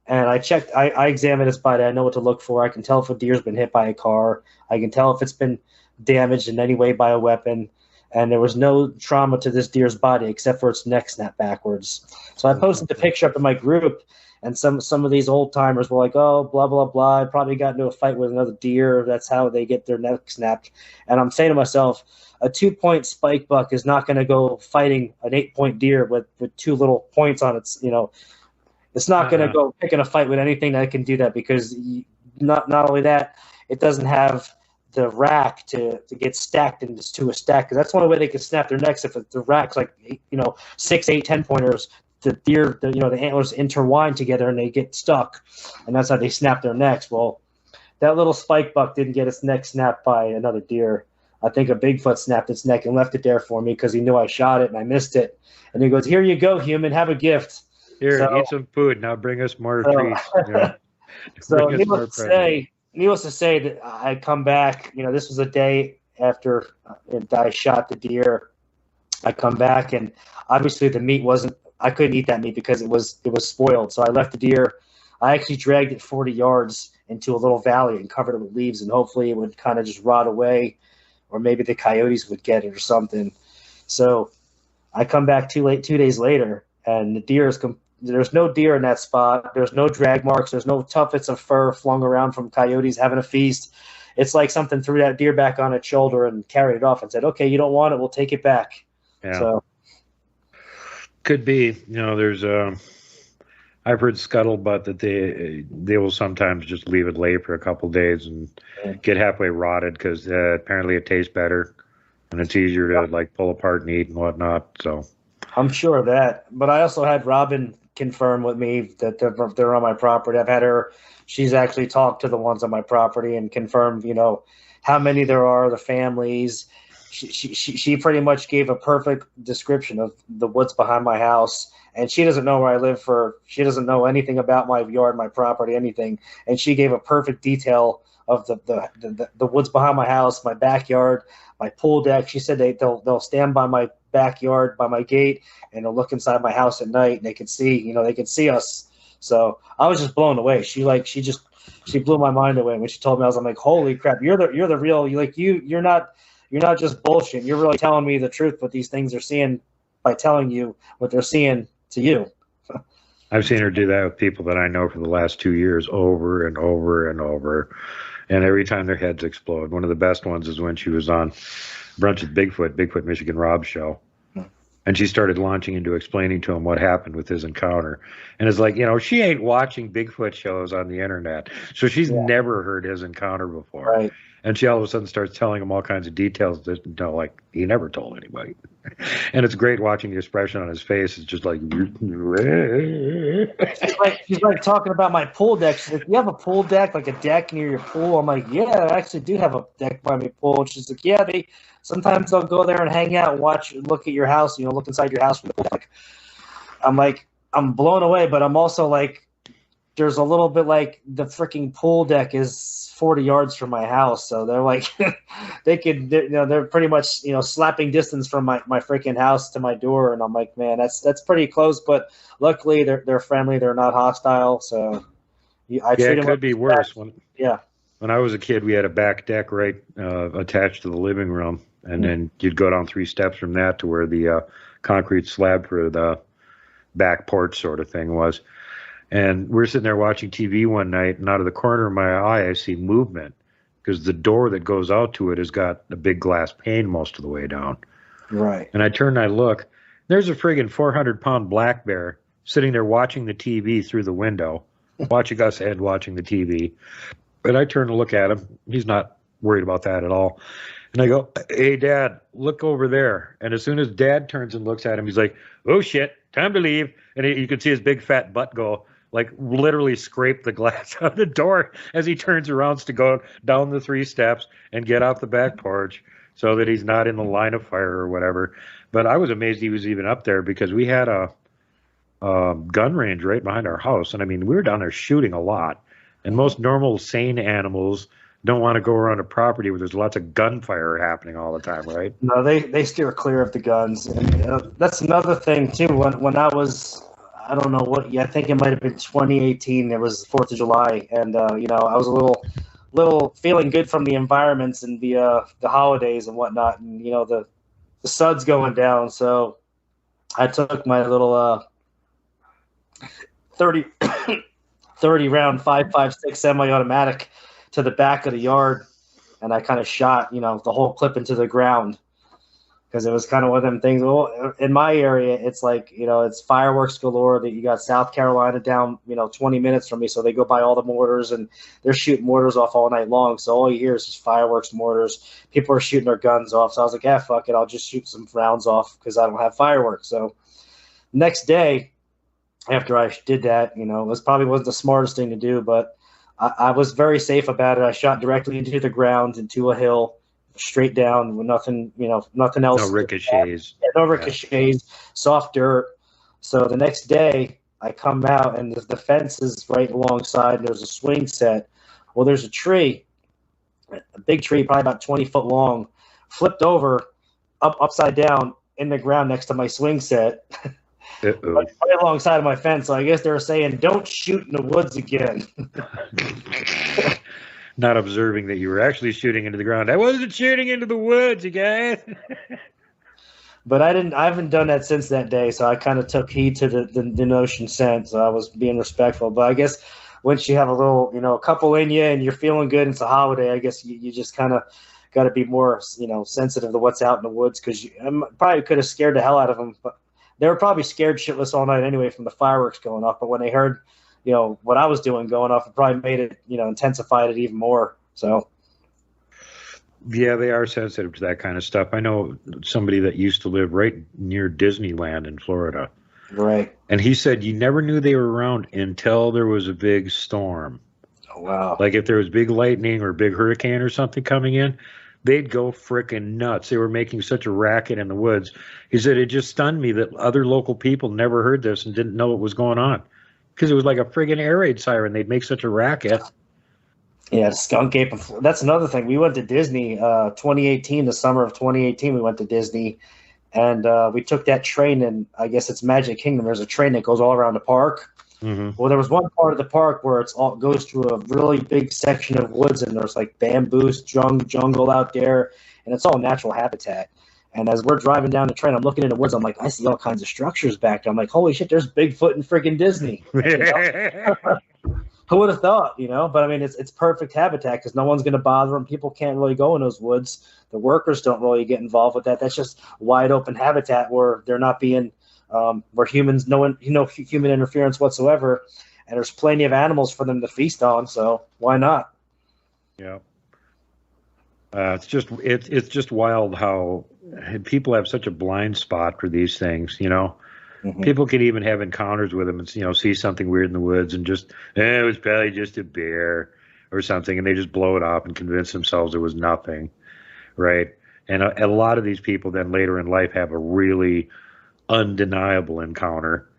And I checked, I examined its body. I know what to look for. I can tell if a deer's been hit by a car. I can tell if it's been damaged in any way by a weapon. And there was no trauma to this deer's body except for its neck snapped backwards. So I posted the picture up in my group, and some of these old timers were like, oh, blah, blah, blah. I probably got into a fight with another deer. That's how they get their neck snapped. And I'm saying to myself, a 2-point spike buck is not going to go fighting an 8-point deer with 2 little points on its, It's not going to go picking a fight with anything that can do that, because not only that, it doesn't have the rack to get stacked into a stack. Because that's one way they can snap their necks. If the rack's like 6, 8, 10 pointers, the antlers intertwine together and they get stuck, and that's how they snap their necks. Well, that little spike buck didn't get its neck snapped by another deer. I think a Bigfoot snapped its neck and left it there for me because he knew I shot it and I missed it. And he goes, "Here you go, human. Have a gift. Here, eat some food. Now bring us more treats." So needless to say that I come back. This was a day after I shot the deer. I come back, and obviously the meat wasn't. I couldn't eat that meat because it was spoiled. So I left the deer. I actually dragged it 40 yards into a little valley and covered it with leaves, and hopefully it would kind of just rot away, or maybe the coyotes would get it or something. So I come back 2 days later, and the deer is there's no deer in that spot. There's no drag marks. There's no tuffets of fur flung around from coyotes having a feast. It's like something threw that deer back on its shoulder and carried it off and said, "Okay, you don't want it. We'll take it back." Yeah. So could be. There's I've heard scuttlebutt that they will sometimes just leave it lay for a couple of days and get halfway rotted because apparently it tastes better and it's easier to pull apart and eat and whatnot. So I'm sure of that. But I also had Robin confirm with me that they're on my property. I've had her. She's actually talked to the ones on my property and confirmed, how many there are, the families. She pretty much gave a perfect description of the woods behind my house. And she doesn't know where I live she doesn't know anything about my yard, my property, anything. And she gave a perfect detail of the woods behind my house, my backyard, my pool deck. She said they'll stand by my backyard, by my gate, and they'll look inside my house at night and they can see us. So I was just blown away. She blew my mind away when she told me. I'm like, holy crap, you're the real, you're not just bullshit. You're really telling me the truth what these things are seeing by telling you what they're seeing to you. I've seen her do that with people that I know for the last 2 years over and over and over. And every time their heads explode. One of the best ones is when she was on Brunch with Bigfoot Michigan Rob's show. And she started launching into explaining to him what happened with his encounter. And it's like, she ain't watching Bigfoot shows on the internet. So she's never heard his encounter before. Right. And she all of a sudden starts telling him all kinds of details that, he never told anybody. And it's great watching the expression on his face. It's just like, she's like talking about my pool deck. She's like, "You have a pool deck, like a deck near your pool?" I'm like, "Yeah, I actually do have a deck by my pool." And she's like, "Yeah, sometimes they'll go there and hang out and look at your house, look inside your house." I'm like, I'm blown away, but I'm also like, there's a little bit like the freaking pool deck is 40 yards from my house. So they're like, they're pretty much, slapping distance from my freaking house to my door. And I'm like, man, that's pretty close, but luckily they're friendly. They're not hostile. So it could be worse. When I was a kid, we had a back deck right attached to the living room. And then you'd go down 3 steps from that to where the concrete slab for the back porch sort of thing was. And we're sitting there watching TV one night, and out of the corner of my eye, I see movement because the door that goes out to it has got a big glass pane most of the way down. Right. And I turn and I look. There's a friggin' 400-pound black bear sitting there watching the TV through the window, watching us and watching the TV. And I turn to look at him. He's not worried about that at all. And I go, "Hey, Dad, look over there." And as soon as Dad turns and looks at him, he's like, "Oh, shit, time to leave." And you can see his big fat butt go, literally scrape the glass on the door as he turns around to go down the 3 steps and get off the back porch so that he's not in the line of fire or whatever. But I was amazed he was even up there because we had a gun range right behind our house. And I mean, we were down there shooting a lot. And most normal, sane animals don't want to go around a property where there's lots of gunfire happening all the time, right? No, they steer clear of the guns. And that's another thing, too. When I was, I don't know what, I think it might have been 2018. It was 4th of July. And, I was a little feeling good from the environments and the holidays and whatnot. And, the sun's going down. So I took my little 30 round 5.56 semi-automatic to the back of the yard, and I kind of shot, the whole clip into the ground because it was kind of one of them things. Well, in my area, it's like, it's fireworks galore. That you got South Carolina down, 20 minutes from me, so they go by all the mortars, and they're shooting mortars off all night long. So all you hear is just fireworks, mortars. People are shooting their guns off. So I was like, yeah, fuck it, I'll just shoot some rounds off because I don't have fireworks. So next day, after I did that, it probably wasn't the smartest thing to do, but I was very safe about it. I shot directly into the ground, into a hill, straight down with nothing, nothing else. No ricochets. Yeah, no ricochets, soft dirt. So the next day I come out and the fence is right alongside, and there's a swing set. Well, there's a tree, a big tree, probably about 20 foot long, flipped over, upside down in the ground next to my swing set. Right alongside of my fence. So I guess they were saying, don't shoot in the woods again. Not observing that you were actually shooting into the ground. I wasn't shooting into the woods, you guys. But I haven't done that since that day, so I kind of took heed to the notion sent. So I was being respectful. But I guess once you have a little, a couple in you and you're feeling good, it's a holiday, I guess you just kind of got to be more, sensitive to what's out in the woods, because I probably could have scared the hell out of them. But they were probably scared shitless all night anyway from the fireworks going off. But when they heard, what I was doing going off, it probably made it, intensified it even more. So. Yeah, they are sensitive to that kind of stuff. I know somebody that used to live right near Disneyland in Florida. Right. And he said you never knew they were around until there was a big storm. Oh, wow. Like if there was big lightning or big hurricane or something coming in, they'd go freaking nuts. They were making such a racket in the woods. He said it just stunned me that other local people never heard this and didn't know what was going on, because it was like a friggin' air raid siren. They'd make such a racket. Yeah, skunk ape. That's another thing. We went to Disney 2018, the summer of 2018. We went to Disney, and we took that train, and I guess it's Magic Kingdom. There's a train that goes all around the park. Mm-hmm. Well, there was one part of the park where goes through a really big section of woods, and there's like bamboo jungle out there, and it's all natural habitat. And as we're driving down the train, I'm looking in the woods. I'm like, I see all kinds of structures back there. I'm like, holy shit, there's Bigfoot in friggin' Disney. Who would have thought, But I mean, it's perfect habitat because no one's going to bother them. People can't really go in those woods. The workers don't really get involved with that. That's just wide open habitat where they're not being, where humans, no human interference whatsoever. And there's plenty of animals for them to feast on. So why not? Yeah. It's just wild how people have such a blind spot for these things, Mm-hmm. People can even have encounters with them and, see something weird in the woods and just, it was probably just a bear or something. And they just blow it off and convince themselves it was nothing. Right. And a lot of these people then later in life have a really undeniable encounter.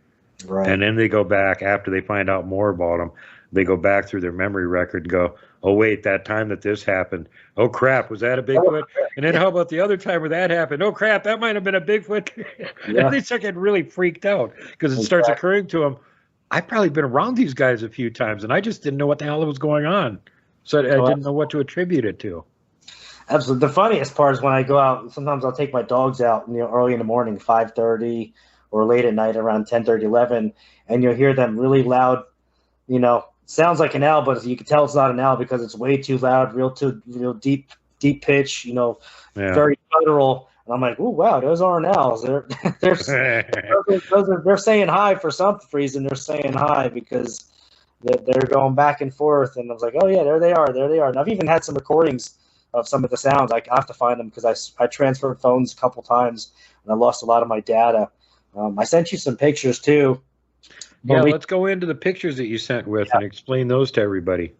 Right. And then they go back after they find out more about them. They go back through their memory record and go, oh, wait, that time that this happened. Oh, crap, was that a Bigfoot? And then how about the other time where that happened? Oh, crap, that might have been a Bigfoot. Yeah. And they start getting really freaked out because it starts occurring to them, I've probably been around these guys a few times, and I just didn't know what the hell was going on. So I didn't know what to attribute it to. Absolutely. The funniest part is when I go out, sometimes I'll take my dogs out early in the morning, 5:30, or late at night around 10:30, 11, and you'll hear them really loud, sounds like an owl, but you can tell it's not an owl because it's way too loud, real deep pitch, very guttural. And I'm like, oh wow, those aren't owls. They're saying hi for some reason. They're saying hi because they're going back and forth. And I was like, oh yeah, there they are. And I've even had some recordings of some of the sounds. I have to find them because I transferred phones a couple times and I lost a lot of my data. I sent you some pictures too. Yeah, let's go into the pictures that you sent with and explain those to everybody.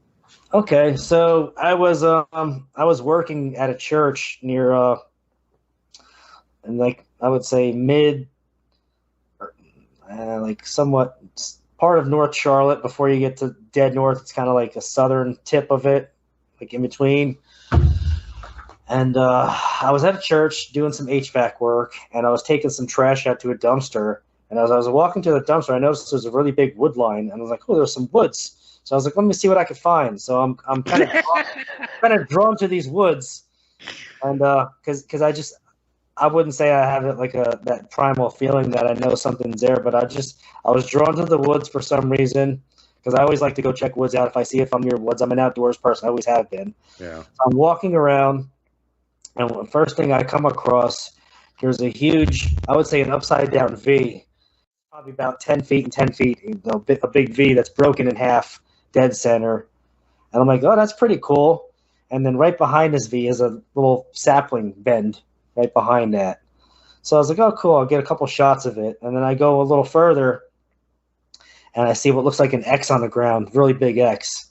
Okay, so I was working at a church near, and like I would say somewhat part of North Charlotte before you get to dead north. It's kind of like a southern tip of it, like in between. And I was at a church doing some HVAC work, and I was taking some trash out to a dumpster. And as I was walking to the dumpster, I noticed there was a really big wood line, and I was like, "Oh, there's some woods." So I was like, "Let me see what I could find." So I'm kind of drawn to these woods, and because I wouldn't say I have it like that primal feeling that I know something's there, but I was drawn to the woods for some reason because I always like to go check woods out if I'm near woods. I'm an outdoors person. I always have been. Yeah. So I'm walking around, and the first thing I come across, there's a huge, I would say an upside down V, probably about 10 feet and 10 feet, a big V that's broken in half, dead center. And I'm like, oh, that's pretty cool. And then right behind this V is a little sapling bend right behind that. So I was like, oh, cool, I'll get a couple shots of it. And then I go a little further, and I see what looks like an X on the ground, really big X.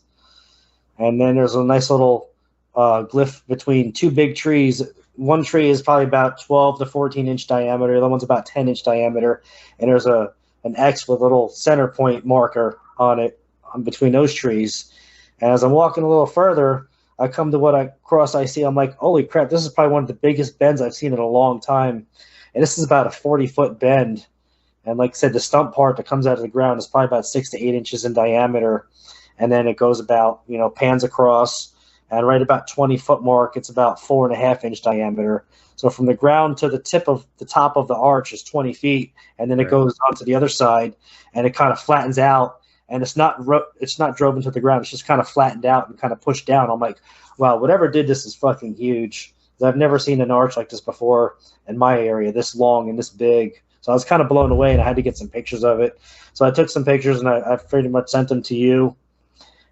And then there's a nice little glyph between two big trees. One tree is probably about 12 to 14-inch diameter. The other one's about 10-inch diameter. And there's an X with a little center point marker on it between those trees. And as I'm walking a little further, I come to what I see. I'm like, holy crap, this is probably one of the biggest bends I've seen in a long time. And this is about a 40-foot bend. And like I said, the stump part that comes out of the ground is probably about 6 to 8 inches in diameter. And then it goes about, pans across. And right about 20-foot mark, it's about 4.5-inch diameter. So from the ground to the top of the arch is 20 feet. And then it goes on to the other side. And it kind of flattens out. And it's not drove into the ground. It's just kind of flattened out and kind of pushed down. I'm like, wow, whatever did this is fucking huge. I've never seen an arch like this before in my area, this long and this big. So I was kind of blown away, and I had to get some pictures of it. So I took some pictures, and I pretty much sent them to you.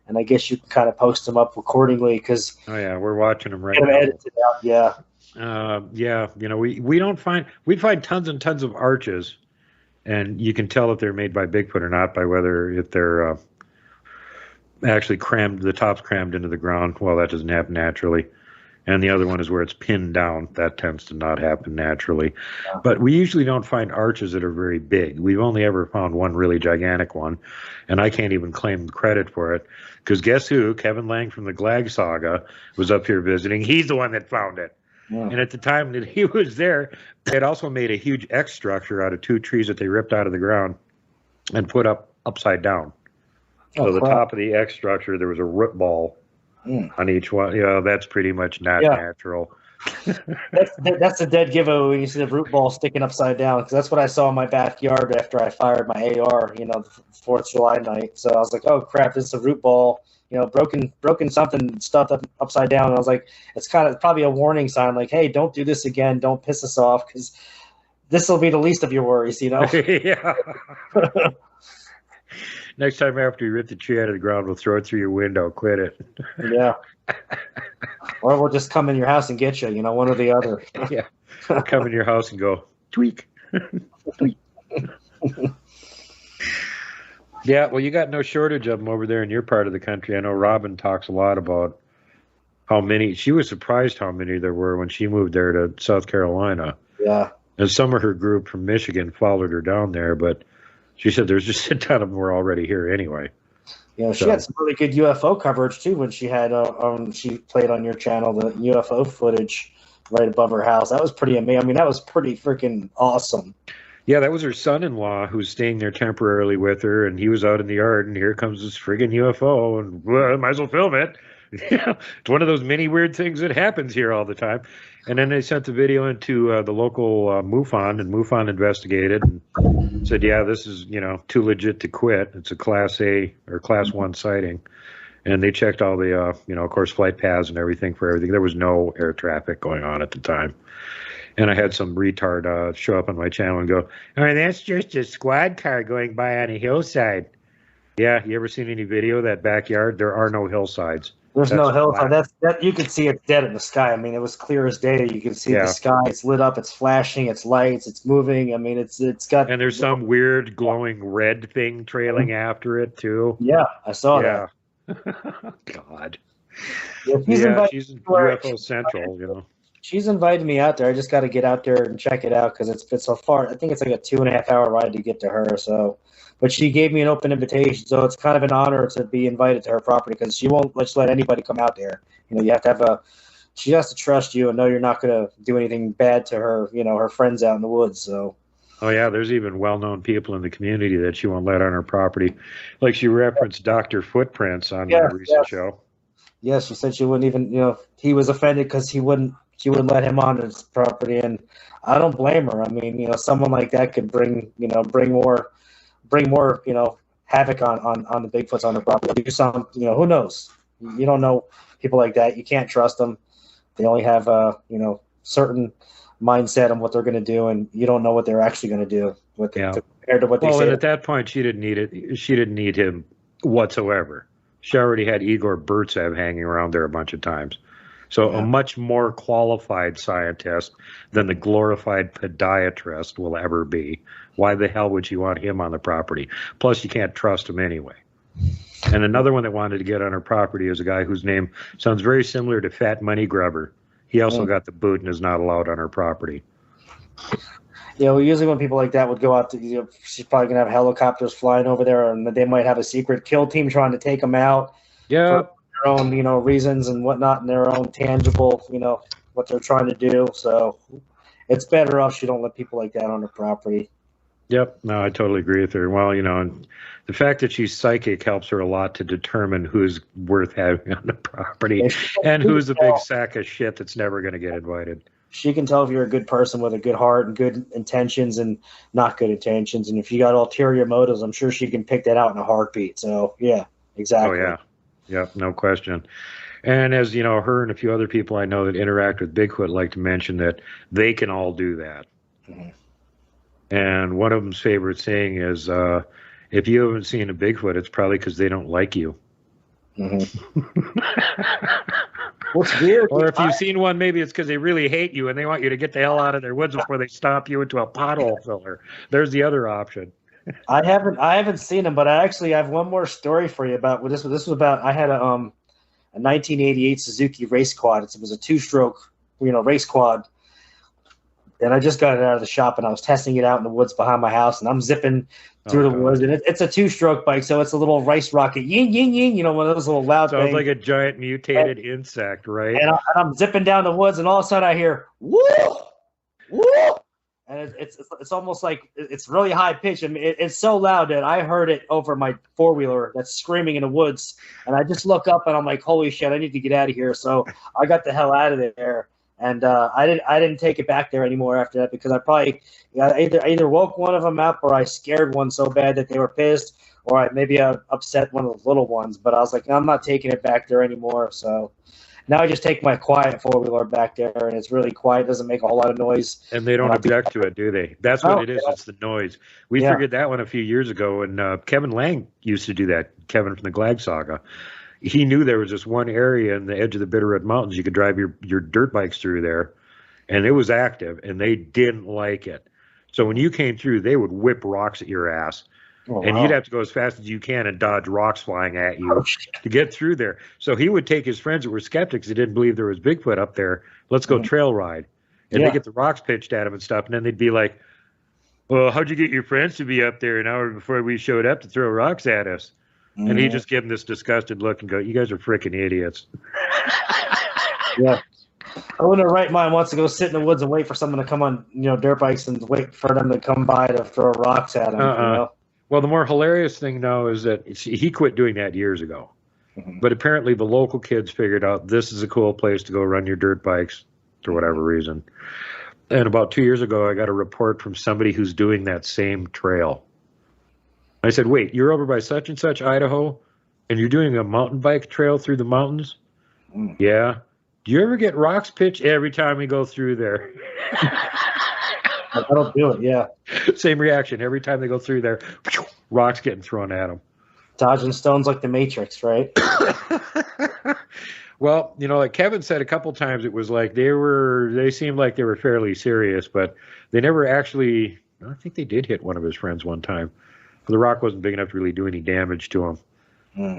And I guess you can kind of post them up accordingly because we're watching them right now. Edited out, we find tons and tons of arches, and you can tell if they're made by Bigfoot or not by if they're actually the top's crammed into the ground. Well, that doesn't happen naturally. And the other one is where it's pinned down. That tends to not happen naturally. Yeah. But we usually don't find arches that are very big. We've only ever found one really gigantic one, and I can't even claim credit for it. Because guess who? Kevin Lang from the Glag Saga was up here visiting. He's the one that found it. Yeah. And at the time that he was there, they had also made a huge X structure out of two trees that they ripped out of the ground and put upside down. So the top of the X structure, there was a root ball on each one. That's pretty much not natural. that's a dead giveaway when you see the root ball sticking upside down, because that's what I saw in my backyard after I fired my AR, the 4th of July night. So I was like, oh crap, this is a root ball, broken something stuffed up upside down. And I was like, it's probably a warning sign, like, hey, don't do this again, don't piss us off, because this will be the least of your worries, Yeah. Next time after you rip the tree out of the ground, we'll throw it through your window. Quit it. Yeah. Or we'll just come in your house and get you, one or the other. Yeah. Come in your house and go, tweak. Tweak. Yeah, well, you got no shortage of them over there in your part of the country. I know Robin talks a lot about how many. She was surprised how many there were when she moved there to South Carolina. Yeah. And some of her group from Michigan followed her down there, but she said there's just a ton of them were already here anyway. She had some really good UFO coverage too when she had she played on your channel the UFO footage right above her house. That was pretty amazing. I mean, that was pretty freaking awesome. Yeah, that was her son-in-law who's staying there temporarily with her, and he was out in the yard, and here comes this friggin' UFO, and I might as well film it. It's one of those many weird things that happens here all the time. And then they sent the video into the local MUFON, and MUFON investigated and said, yeah, this is, too legit to quit. It's a Class A or Class 1 sighting. And they checked all the, of course, flight paths and everything for everything. There was no air traffic going on at the time. And I had some retard show up on my channel and go, all right, that's just a squad car going by on a hillside. Yeah, you ever seen any video of that backyard? There are no hillsides. There's no hillside. That you can see it dead in the sky. I mean, it was clear as day. You can see the sky. It's lit up. It's flashing. It's lights. It's moving. I mean, it's got. And there's some weird glowing red thing trailing after it too. Yeah, I saw that. God. Yeah, she's in UFO Central. She's invited me out there. I just got to get out there and check it out because it's so far. I think it's like a 2.5 hour ride to get to her. So. But she gave me an open invitation, so it's kind of an honor to be invited to her property because she won't just let anybody come out there. You have to have she has to trust you and know you're not going to do anything bad to her, her friends out in the woods. So. Oh yeah, there's even well-known people in the community that she won't let on her property. Like she referenced Dr. Footprints on the recent show. Yes, she said she wouldn't even, he was offended because she wouldn't let him on his property, and I don't blame her. I mean, someone like that could bring more havoc on the Bigfoots on the property. Do some, who knows? You don't know people like that. You can't trust them. They only have, certain mindset on what they're going to do, and you don't know what they're actually going to do compared to what they say. Well, and at that point, she didn't need it. She didn't need him whatsoever. She already had Igor Burtsev hanging around there a bunch of times. So a much more qualified scientist than the glorified podiatrist will ever be. Why the hell would you want him on the property? Plus, you can't trust him anyway. And another one that wanted to get on her property is a guy whose name sounds very similar to Fat Money Grubber. He also got the boot and is not allowed on her property. Yeah, well, usually when people like that would go out to, she's probably going to have helicopters flying over there, and they might have a secret kill team trying to take them out. Yeah. For their own, reasons and whatnot, and their own tangible, what they're trying to do. So it's better off she don't let people like that on her property. Yep. No, I totally agree with her. Well, and the fact that she's psychic helps her a lot to determine who's worth having on the property and who's a big sack of shit that's never going to get invited. She can tell if you're a good person with a good heart and good intentions and not good intentions. And if you got ulterior motives, I'm sure she can pick that out in a heartbeat. So, yeah, exactly. Oh, yeah. Yep, no question. And as her and a few other people I know that interact with Bigfoot like to mention that they can all do that. Mm-hmm. And one of them's favorite saying is, if you haven't seen a Bigfoot, it's probably because they don't like you. Mm-hmm. What's weird? Or if you've seen one, maybe it's because they really hate you and they want you to get the hell out of their woods before they stop you into a pothole filler. There's the other option. I haven't seen them, but I have one more story for you about this. This was about, I had a 1988 Suzuki race quad. It was a 2-stroke, race quad. And I just got it out of the shop, and I was testing it out in the woods behind my house, and I'm zipping through the woods, and it's a 2-stroke bike, so it's a little race rocket, yin, yin, yin, one of those little loud things. Sounds like a giant mutated insect, right? And I'm zipping down the woods, and all of a sudden I hear, woo, woo, and it's almost like it's really high pitched. I mean, it's so loud that I heard it over my 4-wheeler that's screaming in the woods, and I just look up, and I'm like, holy shit, I need to get out of here. So I got the hell out of there. And I didn't take it back there anymore after that because I probably either woke one of them up or I scared one so bad that they were pissed, or I upset one of the little ones. But I was like, I'm not taking it back there anymore. So now I just take my quiet 4-wheeler back there, and it's really quiet. It doesn't make a whole lot of noise. And they don't object to it, do they? That's what it is. It's the noise. We figured that one a few years ago, and Kevin Lang used to do that. Kevin from the Glag Saga. He knew there was this one area in the edge of the Bitterroot Mountains you could drive your dirt bikes through there, and it was active, and they didn't like it. So when you came through, they would whip rocks at your ass, and you'd have to go as fast as you can and dodge rocks flying at you to get through there. So he would take his friends that were skeptics that didn't believe there was Bigfoot up there. Let's go trail ride, and they get the rocks pitched at him and stuff, and then they'd be like, "Well, how'd you get your friends to be up there an hour before we showed up to throw rocks at us?" And he just gave him this disgusted look and go, "You guys are freaking idiots." Yeah. I wouldn't have right mind wants to go sit in the woods and wait for someone to come on, dirt bikes and wait for them to come by to throw rocks at him. Well, the more hilarious thing now is that he quit doing that years ago. Mm-hmm. But apparently the local kids figured out this is a cool place to go run your dirt bikes for whatever reason. And about 2 years ago, I got a report from somebody who's doing that same trail. I said, wait, you're over by such and such, Idaho, and you're doing a mountain bike trail through the mountains? Yeah. Do you ever get rocks pitched? Every time we go through there. I don't do it, yeah. Same reaction. Every time they go through there, rocks getting thrown at them. Dodging stones like the Matrix, right? Well, like Kevin said a couple times, it was like they seemed like they were fairly serious, but they never actually, I think they did hit one of his friends one time. The rock wasn't big enough to really do any damage to him.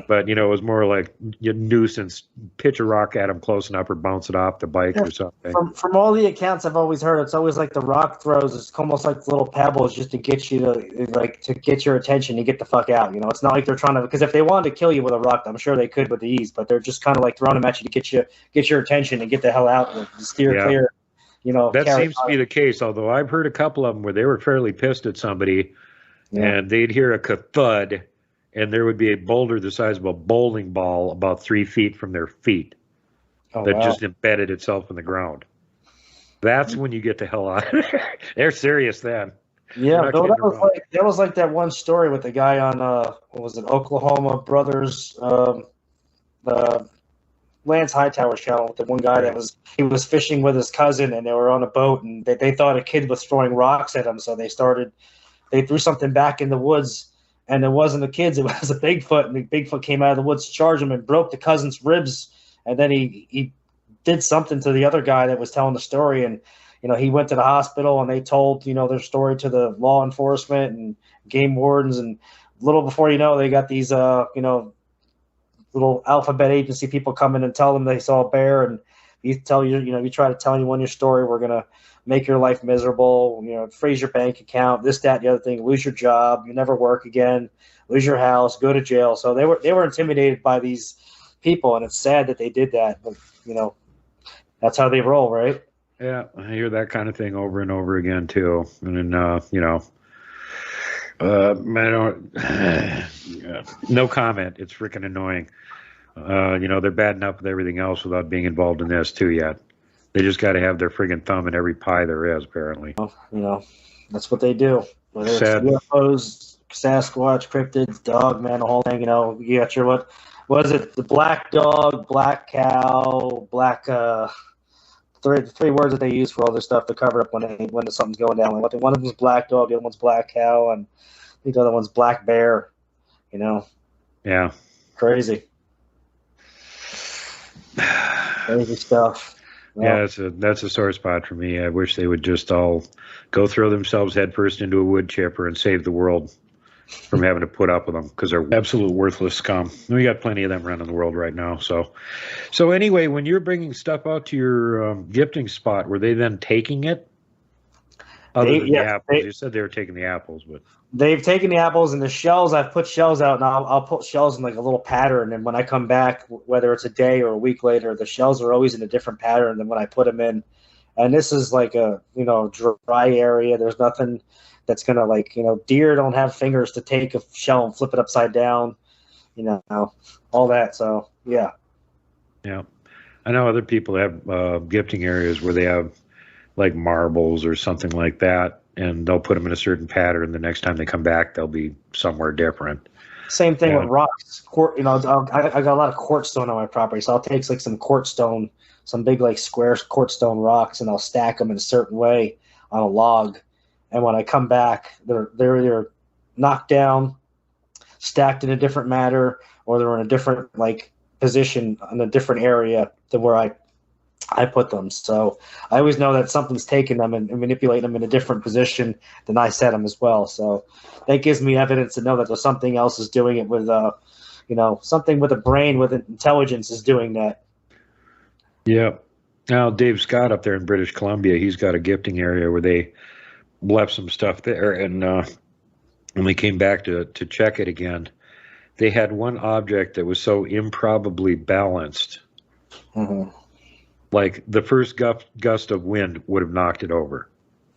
But, it was more like nuisance, pitch a rock at him close enough or bounce it off the bike or something. From all the accounts I've always heard, it's always like the rock throws. It's almost like little pebbles just to get you to get your attention to get the fuck out. It's not like they're trying to, because if they wanted to kill you with a rock, I'm sure they could with ease, but they're just kind of like throwing them at you to get your attention and get the hell out and steer clear. That seems to be the case, although I've heard a couple of them where they were fairly pissed at somebody and they'd hear a thud, and there would be a boulder the size of a bowling ball about 3 feet from their feet that just embedded itself in the ground. That's when you get the hell out of there. They're serious then. Yeah, that was like that one story with the guy on what was it, Oklahoma Brothers, Lance Hightower's channel with the one guy that was fishing with his cousin, and they were on a boat, and they thought a kid was throwing rocks at him, so they threw something back in the woods, and it wasn't the kids, it was a Bigfoot, and the Bigfoot came out of the woods to charge him and broke the cousin's ribs, and then he did something to the other guy that was telling the story, and he went to the hospital, and they told their story to the law enforcement and game wardens, and little before they got these little alphabet agency people come in and tell them they saw a bear, and you try to tell anyone your story, we're gonna make your life miserable, freeze your bank account, this, that, the other thing, lose your job, you never work again, lose your house, go to jail. So they were intimidated by these people, and it's sad that they did that, but that's how they roll, right? Yeah, I hear that kind of thing over and over again too, and then I don't. No comment. It's freaking annoying. They're bad enough with everything else without being involved in this too yet. They just got to have their friggin' thumb in every pie there is, apparently. That's what they do. Whether it's UFOs, Sasquatch, cryptids, dogman, the whole thing. You got your what is it? The black dog, black cow, black. Three words that they use for all this stuff to cover up when something's going down. One of them is black dog, the other one's black cow, and I think the other one's black bear. Yeah. Crazy. Crazy stuff. Well, yeah, that's a sore spot for me. I wish they would just all go throw themselves headfirst into a wood chipper and save the world from having to put up with them, because they're absolute worthless scum. We got plenty of them running the world right now. So anyway, when you're bringing stuff out to your gifting spot, were they then taking it? Other than the apples, you said they were taking the apples, but they've taken the apples and the shells. I've put shells out, and I'll put shells in like a little pattern. And when I come back, whether it's a day or a week later, the shells are always in a different pattern than when I put them in. And this is like a dry area. There's nothing that's gonna deer don't have fingers to take a shell and flip it upside down, all that. So yeah. I know other people have gifting areas where they have like marbles or something like that, and they'll put them in a certain pattern. The next time they come back, they'll be somewhere different. Same thing with rocks. I got a lot of quartz stone on my property, so I'll take like some quartz stone, some big like square quartz stone rocks, and I'll stack them in a certain way on a log. And when I come back, they're either knocked down, stacked in a different manner, or they're in a different position in a different area than where I put them. So I always know that something's taking them and manipulating them in a different position than I set them as well. So that gives me evidence to know that there's something else is doing it with, something with a brain with intelligence is doing that. Yeah. Now Dave Scott up there in British Columbia, he's got a gifting area where they left some stuff there, and when they came back to check it again, they had one object that was so improbably balanced. Mm-hmm. Like the first gust of wind would have knocked it over.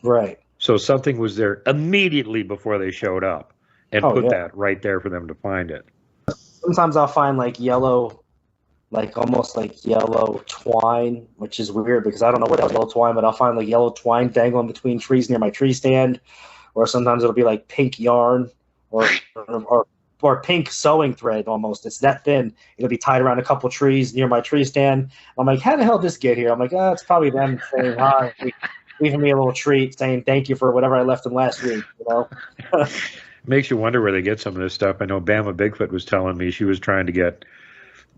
Right. So something was there immediately before they showed up and put that right there for them to find it. Sometimes I'll find yellow, almost yellow twine, which is weird because I don't know what else yellow twine, but I'll find yellow twine dangling between trees near my tree stand, or sometimes it'll be pink yarn or pink sewing thread almost. It's that thin. It'll be tied around a couple trees near my tree stand. I'm like, how the hell did this get here? I'm like, it's probably them saying hi, leaving me a little treat, saying thank you for whatever I left them last week. Makes you wonder where they get some of this stuff. I know Bama Bigfoot was telling me she was trying to get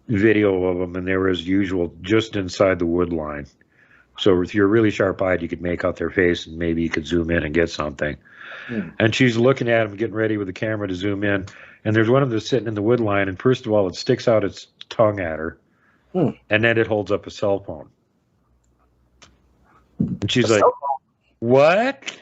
video of them, and they were, as usual, just inside the wood line. So if you're really sharp-eyed, you could make out their face, and maybe you could zoom in and get something. And she's looking at them, getting ready with the camera to zoom in, and there's one of them sitting in the wood line, and first of all, it sticks out its tongue at her, and then it holds up a cell phone. And she's like, what?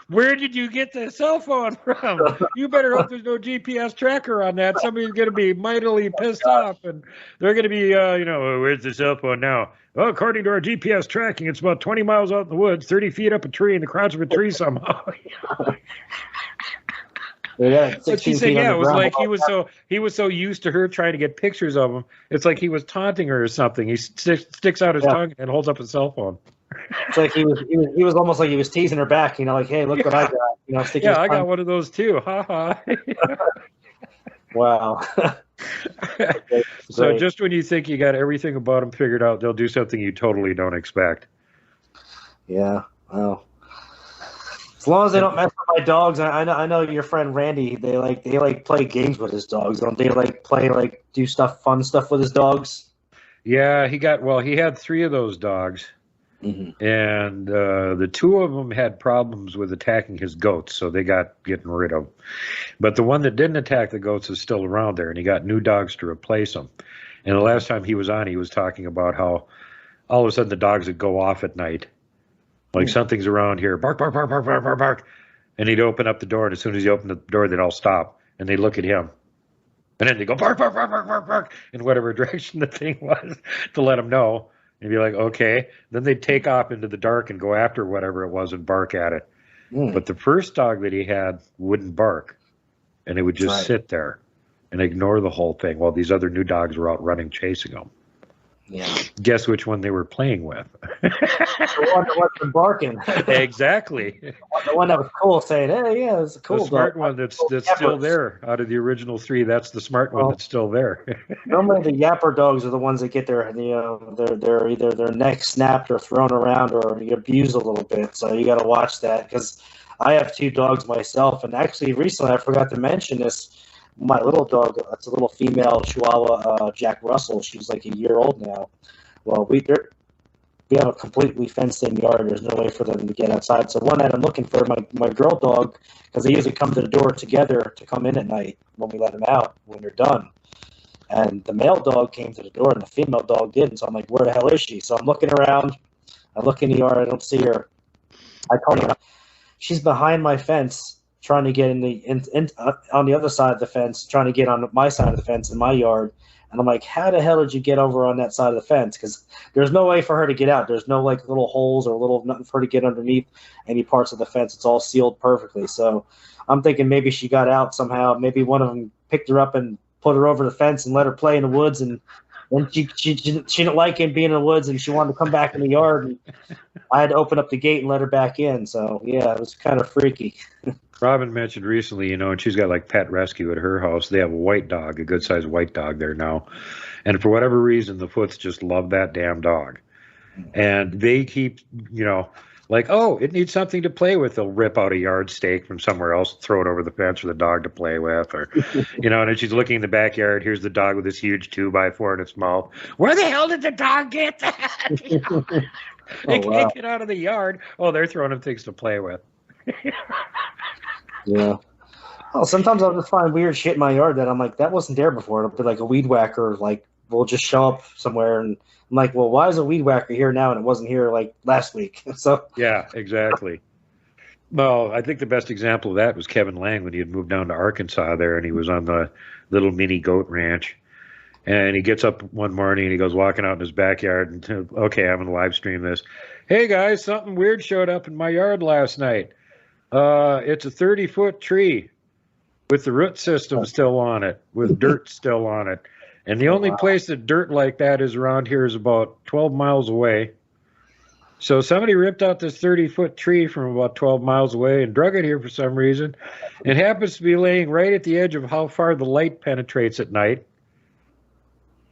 Where did you get the cell phone from? You better hope there's no GPS tracker on that. Somebody's going to be mightily pissed off, and they're going to be, where's the cell phone now? Well, according to our GPS tracking, it's about 20 miles out in the woods, 30 feet up a tree in the crotch of a tree somehow. But she said, it was like he was so used to her trying to get pictures of him. It's like he was taunting her or something. He sticks out his tongue and holds up his cell phone. It's like he was almost like he was teasing her back, like, hey, look what I got. I got one of those too. Ha ha. Wow. So just when you think you got everything about them figured out, they'll do something you totally don't expect. Yeah, well, as long as they don't mess with my dogs. I know your friend Randy. They like play games with his dogs. Don't they do fun stuff with his dogs? Yeah, he had 3 of those dogs. Mm-hmm. And the 2 of them had problems with attacking his goats, so they got getting rid of. But the one that didn't attack the goats is still around there, and he got new dogs to replace them. And the last time he was on, he was talking about how all of a sudden the dogs would go off at night, like something's around here, bark, bark, bark, bark, bark, bark, bark. And he'd open up the door, and as soon as he opened the door, they'd all stop, and they'd look at him. And then they go bark, bark, bark, bark, bark, bark, in whatever direction the thing was to let him know. And be like, okay. Then they'd take off into the dark and go after whatever it was and bark at it. But the first dog that he had wouldn't bark. And it would just sit there and ignore the whole thing while these other new dogs were out running, chasing him. Yeah. Guess which one they were playing with? The one that wasn't barking. Exactly. The one that was cool, saying, "Hey, yeah, it's a cool." The smart one that's still there out of the original 3. That's the smart one that's still there. Normally, the yapper dogs are the ones that get their either their neck snapped or thrown around or abused a little bit. So you got to watch that, because I have 2 dogs myself, and actually recently I forgot to mention this. My little dog, it's a little female Chihuahua, Jack Russell. She's like a year old now. Well, we have a completely fenced-in yard. There's no way for them to get outside. So one night I'm looking for my girl dog, because they usually come to the door together to come in at night when we let them out when they're done. And the male dog came to the door, and the female dog didn't. So I'm like, where the hell is she? So I'm looking around. I look in the yard. I don't see her. I call her. She's behind my fence, trying to get on the other side of the fence, trying to get on my side of the fence in my yard. And I'm like, how the hell did you get over on that side of the fence? Because there's no way for her to get out. There's no little holes or nothing for her to get underneath any parts of the fence. It's all sealed perfectly. So I'm thinking maybe she got out somehow. Maybe one of them picked her up and put her over the fence and let her play in the woods. And she didn't like him being in the woods, and she wanted to come back in the yard. And I had to open up the gate and let her back in. So yeah, it was kind of freaky. Robin mentioned recently, and she's got like pet rescue at her house. They have a white dog, a good-sized white dog there now. And for whatever reason, the Foots just love that damn dog. And they keep, like, oh, it needs something to play with. They'll rip out a yardstake from somewhere else, throw it over the fence for the dog to play with. Or, and then she's looking in the backyard. Here's the dog with this huge 2x4 in its mouth. Where the hell did the dog get that? They can't get out of the yard. Oh, they're throwing him things to play with. Yeah. Well, sometimes I'll just find weird shit in my yard that I'm like, that wasn't there before. It'll be like a weed whacker, will just show up somewhere, and I'm like, well, why is a weed whacker here now and it wasn't here like last week? So yeah, exactly. Well, I think the best example of that was Kevin Lang when he had moved down to Arkansas there, and he was on the little mini goat ranch. And he gets up one morning and he goes walking out in his backyard and, okay, I'm going to live stream this. Hey guys, something weird showed up in my yard last night. It's a 30-foot tree with the root system still on it, with dirt still on it. And the only place that dirt like that is around here is about 12 miles away. So somebody ripped out this 30-foot tree from about 12 miles away and drug it here for some reason. It happens to be laying right at the edge of how far the light penetrates at night.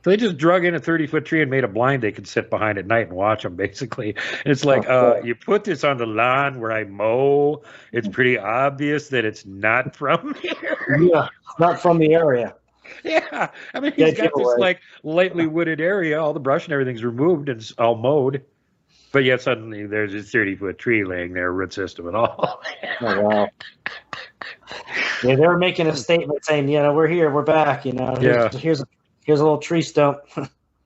So they just drug in a 30-foot tree and made a blind they could sit behind at night and watch them, basically. And it's like, you put this on the lawn where I mow. It's pretty obvious that it's not from here. Yeah, not from the area. Yeah. I mean, he's got this, like, lightly wooded area. All the brush and everything's removed and it's all mowed. But yet suddenly there's a 30-foot tree laying there, root system and all. Oh, wow. Yeah, they were making a statement saying, we're here, we're back, Here's a little tree stump.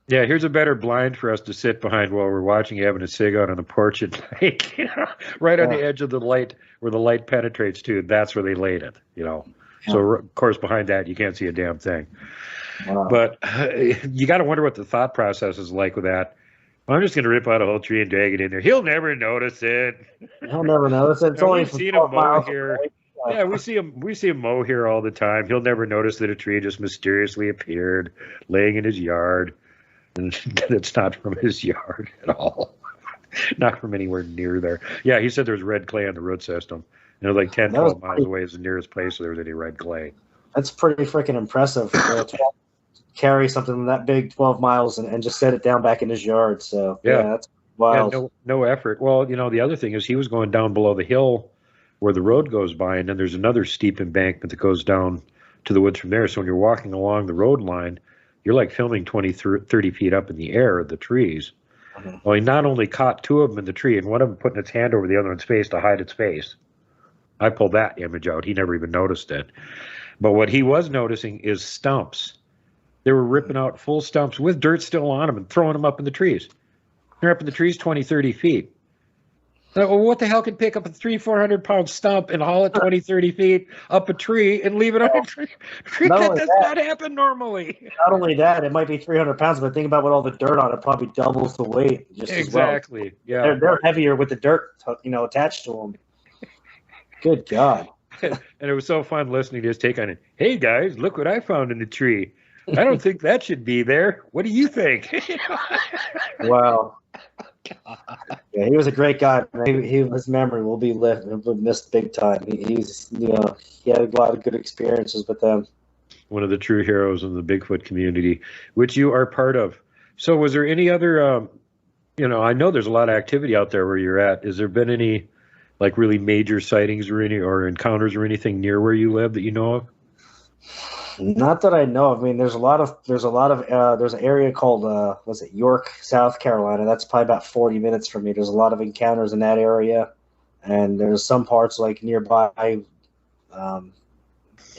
Yeah, here's a better blind for us to sit behind while we're watching, having a cig out on the porch at night. Right on the edge of the light, where the light penetrates to. That's where they laid it. Yeah. So of course behind that you can't see a damn thing. Wow. But you got to wonder what the thought process is like with that. Well, I'm just going to rip out a whole tree and drag it in there. He'll never notice it. He'll never notice it. It's only we've seen him mow here. Yeah, we see him mow here all the time. He'll never notice that a tree just mysteriously appeared laying in his yard, and it's not from his yard at all. Not from anywhere near there. Yeah, he said there was red clay on the root system. It was like 10, 12 miles away is the nearest place where there was any red clay. That's pretty freaking impressive. carry something that big 12 miles and just set it down back in his yard. So yeah, that's wild. Yeah, no effort. Well, the other thing is he was going down below the hill where the road goes by, and then there's another steep embankment that goes down to the woods from there. So when you're walking along the road line, you're like filming 20, 30 feet up in the air, the trees. Well, he not only caught two of them in the tree, and one of them putting its hand over the other one's face to hide its face. I pulled that image out. He never even noticed it. But what he was noticing is stumps. They were ripping out full stumps with dirt still on them and throwing them up in the trees. They're up in the trees 20, 30 feet. Well, what the hell can pick up a 300-400-pound stump and haul it 20, 30 feet up a tree and leave it on a tree? That does not happen normally. Not only that, it might be 300 pounds, but think about what all the dirt on it probably doubles the weight. Just exactly. As well. Yeah. They're heavier with the dirt, attached to them. Good God. And it was so fun listening to his take on it. Hey, guys, look what I found in the tree. I don't think that should be there. What do you think? Wow. Yeah, he was a great guy. His memory will be missed big time. He had a lot of good experiences with them. One of the true heroes in the Bigfoot community, which you are part of. So was there any other, I know there's a lot of activity out there where you're at. Has there been any like really major sightings or encounters or anything near where you live that you know of? Not that I know of. I mean, there's an area called, York, South Carolina. That's probably about 40 minutes from me. There's a lot of encounters in that area. And there's some parts like nearby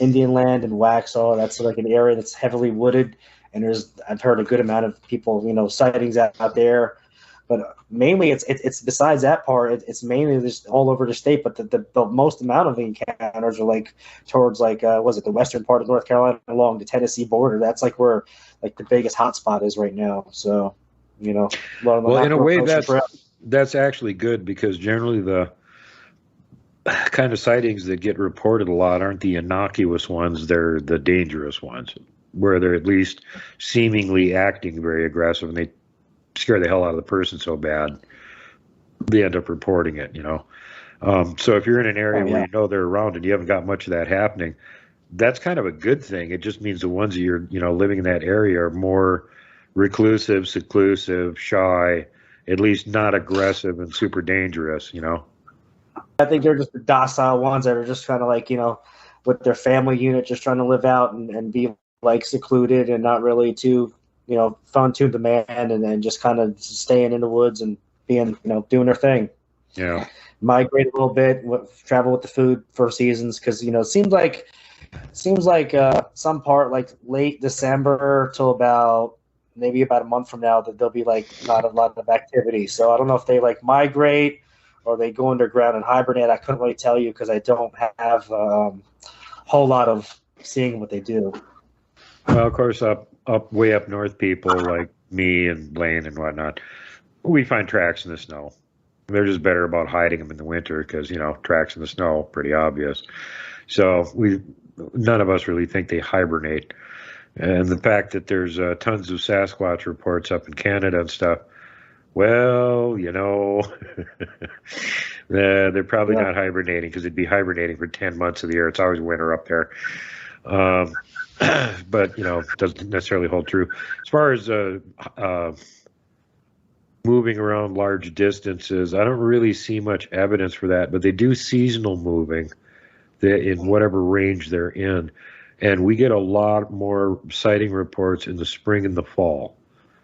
Indian Land and Waxhaw. That's like an area that's heavily wooded. And I've heard a good amount of people, sightings out there. But mainly, it's besides that part, it's mainly just all over the state. But the most amount of the encounters are like towards the western part of North Carolina along the Tennessee border. That's like where like the biggest hotspot is right now. So, well, in a way, that's actually good because generally the kind of sightings that get reported a lot aren't the innocuous ones; they're the dangerous ones, where they're at least seemingly acting very aggressive and they scare the hell out of the person so bad they end up reporting it. So if you're in an area where they're around and you haven't got much of that happening, that's kind of a good thing. It just means the ones that you're living in that area are more reclusive, seclusive, shy, at least not aggressive and super dangerous. I think they're just the docile ones that are just kind of like with their family unit just trying to live out and be like secluded and not really too fun to the man, and then just kind of staying in the woods and being, doing their thing. Yeah. Migrate a little bit, travel with the food for seasons. Cause it seems like some part like late December till maybe about a month from now that there'll be like not a lot of activity. So I don't know if they like migrate or they go underground and hibernate. I couldn't really tell you cause I don't have a whole lot of seeing what they do. Well, of course, way up north, people like me and Blaine and whatnot, we find tracks in the snow. They're just better about hiding them in the winter because, tracks in the snow, pretty obvious. So none of us really think they hibernate. And the fact that there's tons of Sasquatch reports up in Canada and stuff, well, they're probably not hibernating because they'd be hibernating for 10 months of the year. It's always winter up there. But doesn't necessarily hold true as far as moving around large distances. I don't really see much evidence for that, but they do seasonal moving in whatever range they're in, and we get a lot more sighting reports in the spring and the fall.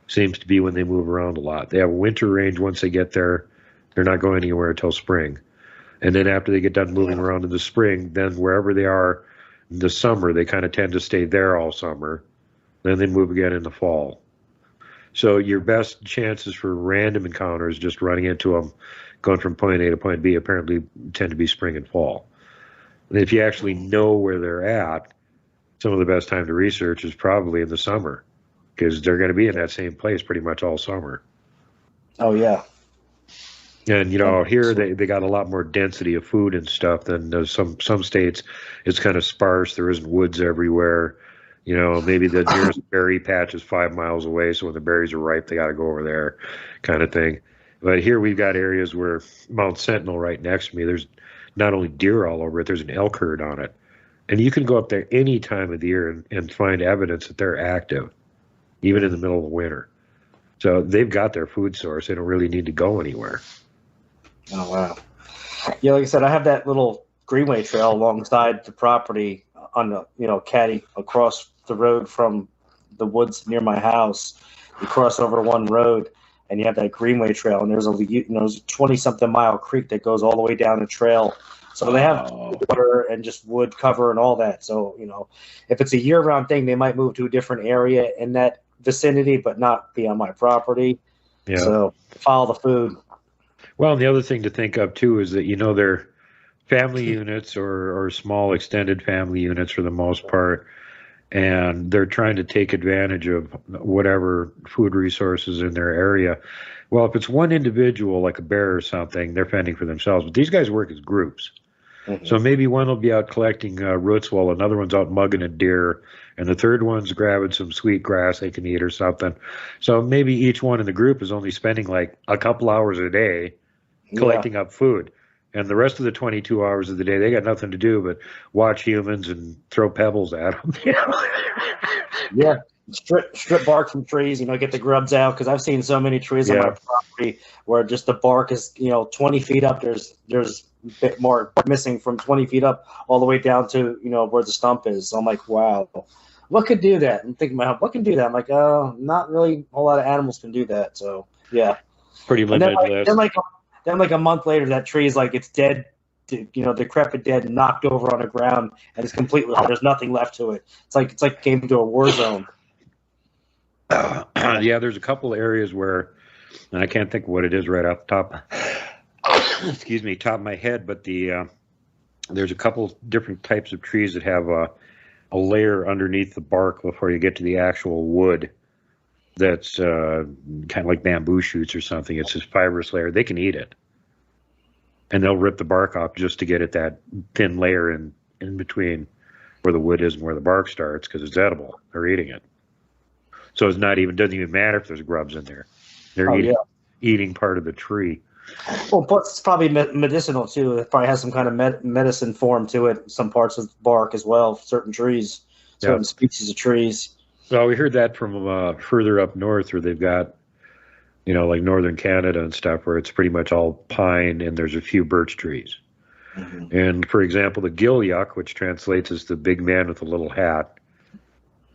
Seems to be when they move around a lot. They have a winter range. Once they get there, they're not going anywhere until spring, and then after they get done moving around in the spring, then wherever they are in the summer, they kind of tend to stay there all summer. Then they move again in the fall. So your best chances for random encounters, just running into them, going from point A to point B, apparently tend to be spring and fall. And if you actually know where they're at, some of the best time to research is probably in the summer because they're going to be in that same place pretty much all summer. Oh, yeah. And, here they got a lot more density of food and stuff than some states. It's kind of sparse. There isn't woods everywhere. Maybe the nearest berry patch is 5 miles away. So when the berries are ripe, they got to go over there kind of thing. But here we've got areas where Mount Sentinel right next to me, there's not only deer all over it, there's an elk herd on it. And you can go up there any time of the year and find evidence that they're active. even in the middle of winter. So they've got their food source. They don't really need to go anywhere. Oh, wow. Yeah, like I said, I have that little greenway trail alongside the property on the, caddy across the road from the woods near my house. You cross over one road and you have that greenway trail, and there's a 20-something mile creek that goes all the way down the trail. So they have water and just wood cover and all that. So, if it's a year-round thing, they might move to a different area in that vicinity, but not be on my property. Yeah. So follow the food. Well, and the other thing to think of, too, is that, they're family units or small extended family units for the most part, and they're trying to take advantage of whatever food resources in their area. Well, if it's one individual, like a bear or something, they're fending for themselves. But these guys work as groups. Mm-hmm. So maybe one will be out collecting roots while another one's out mugging a deer, and the third one's grabbing some sweet grass they can eat or something. So maybe each one in the group is only spending like a couple hours a day collecting up food. And the rest of the 22 hours of the day, they got nothing to do but watch humans and throw pebbles at them. Yeah, strip bark from trees, get the grubs out, because I've seen so many trees on my property where just the bark is, 20 feet up. There's a bit more missing from 20 feet up all the way down to, where the stump is. So I'm like, wow, what could do that? I'm thinking, what can do that? I'm like, oh, not really a whole lot of animals can do that. So, yeah. Pretty limited list. Then like a month later, that tree is like, it's dead, decrepit, dead, knocked over on the ground, and it's completely, there's nothing left to it. It's like came into a war zone. Yeah, there's a couple of areas where, and I can't think of what it is right off the top, top of my head, but there's a couple different types of trees that have a layer underneath the bark before you get to the actual wood. That's kind of like bamboo shoots or something. It's this fibrous layer. They can eat it. And they'll rip the bark off just to get at that thin layer in between where the wood is and where the bark starts, because it's edible. They're eating it. So doesn't even matter if there's grubs in there. They're eating part of the tree. Well, plus it's probably medicinal too. It probably has some kind of medicine form to it. Some parts of the bark as well. Certain trees, certain species of trees. Well, we heard that from further up north, where they've got, like northern Canada and stuff, where it's pretty much all pine and there's a few birch trees. Mm-hmm. And for example, the gill yuck, which translates as the big man with a little hat,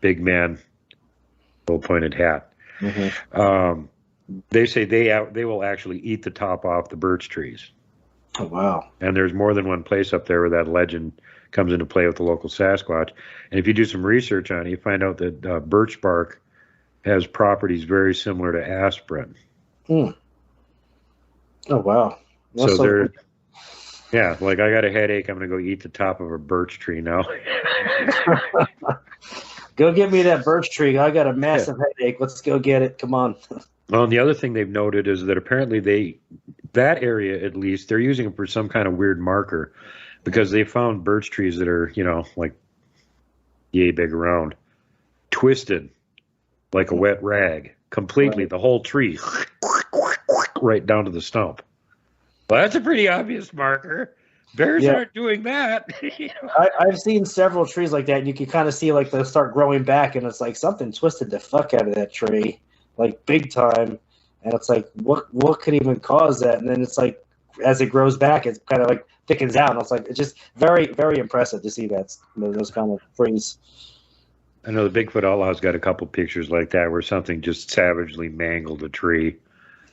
big man, little pointed hat. Mm-hmm. They say they will actually eat the top off the birch trees. Oh, wow. And there's more than one place up there where that legend comes into play with the local Sasquatch. And if you do some research on it, you find out that birch bark has properties very similar to aspirin. Hmm. Oh, wow. That's so yeah, like I got a headache, I'm going to go eat the top of a birch tree now. Go get me that birch tree. I got a massive headache. Let's go get it. Come on. Well, and the other thing they've noted is that apparently that area, at least, they're using it for some kind of weird marker, because they found birch trees that are, like yay big around, twisted like a wet rag, completely, the whole tree, right down to the stump. Well, that's a pretty obvious marker. Bears aren't doing that. I've seen several trees like that, and you can kind of see like they'll start growing back, and it's like something twisted the fuck out of that tree, like big time. And it's like, what could even cause that? And then it's like, as it grows back, it's kind of like thickens out. And it's like, it's just very, very impressive to see that, those kind of trees. I know the Bigfoot Outlaw's got a couple pictures like that where something just savagely mangled a tree.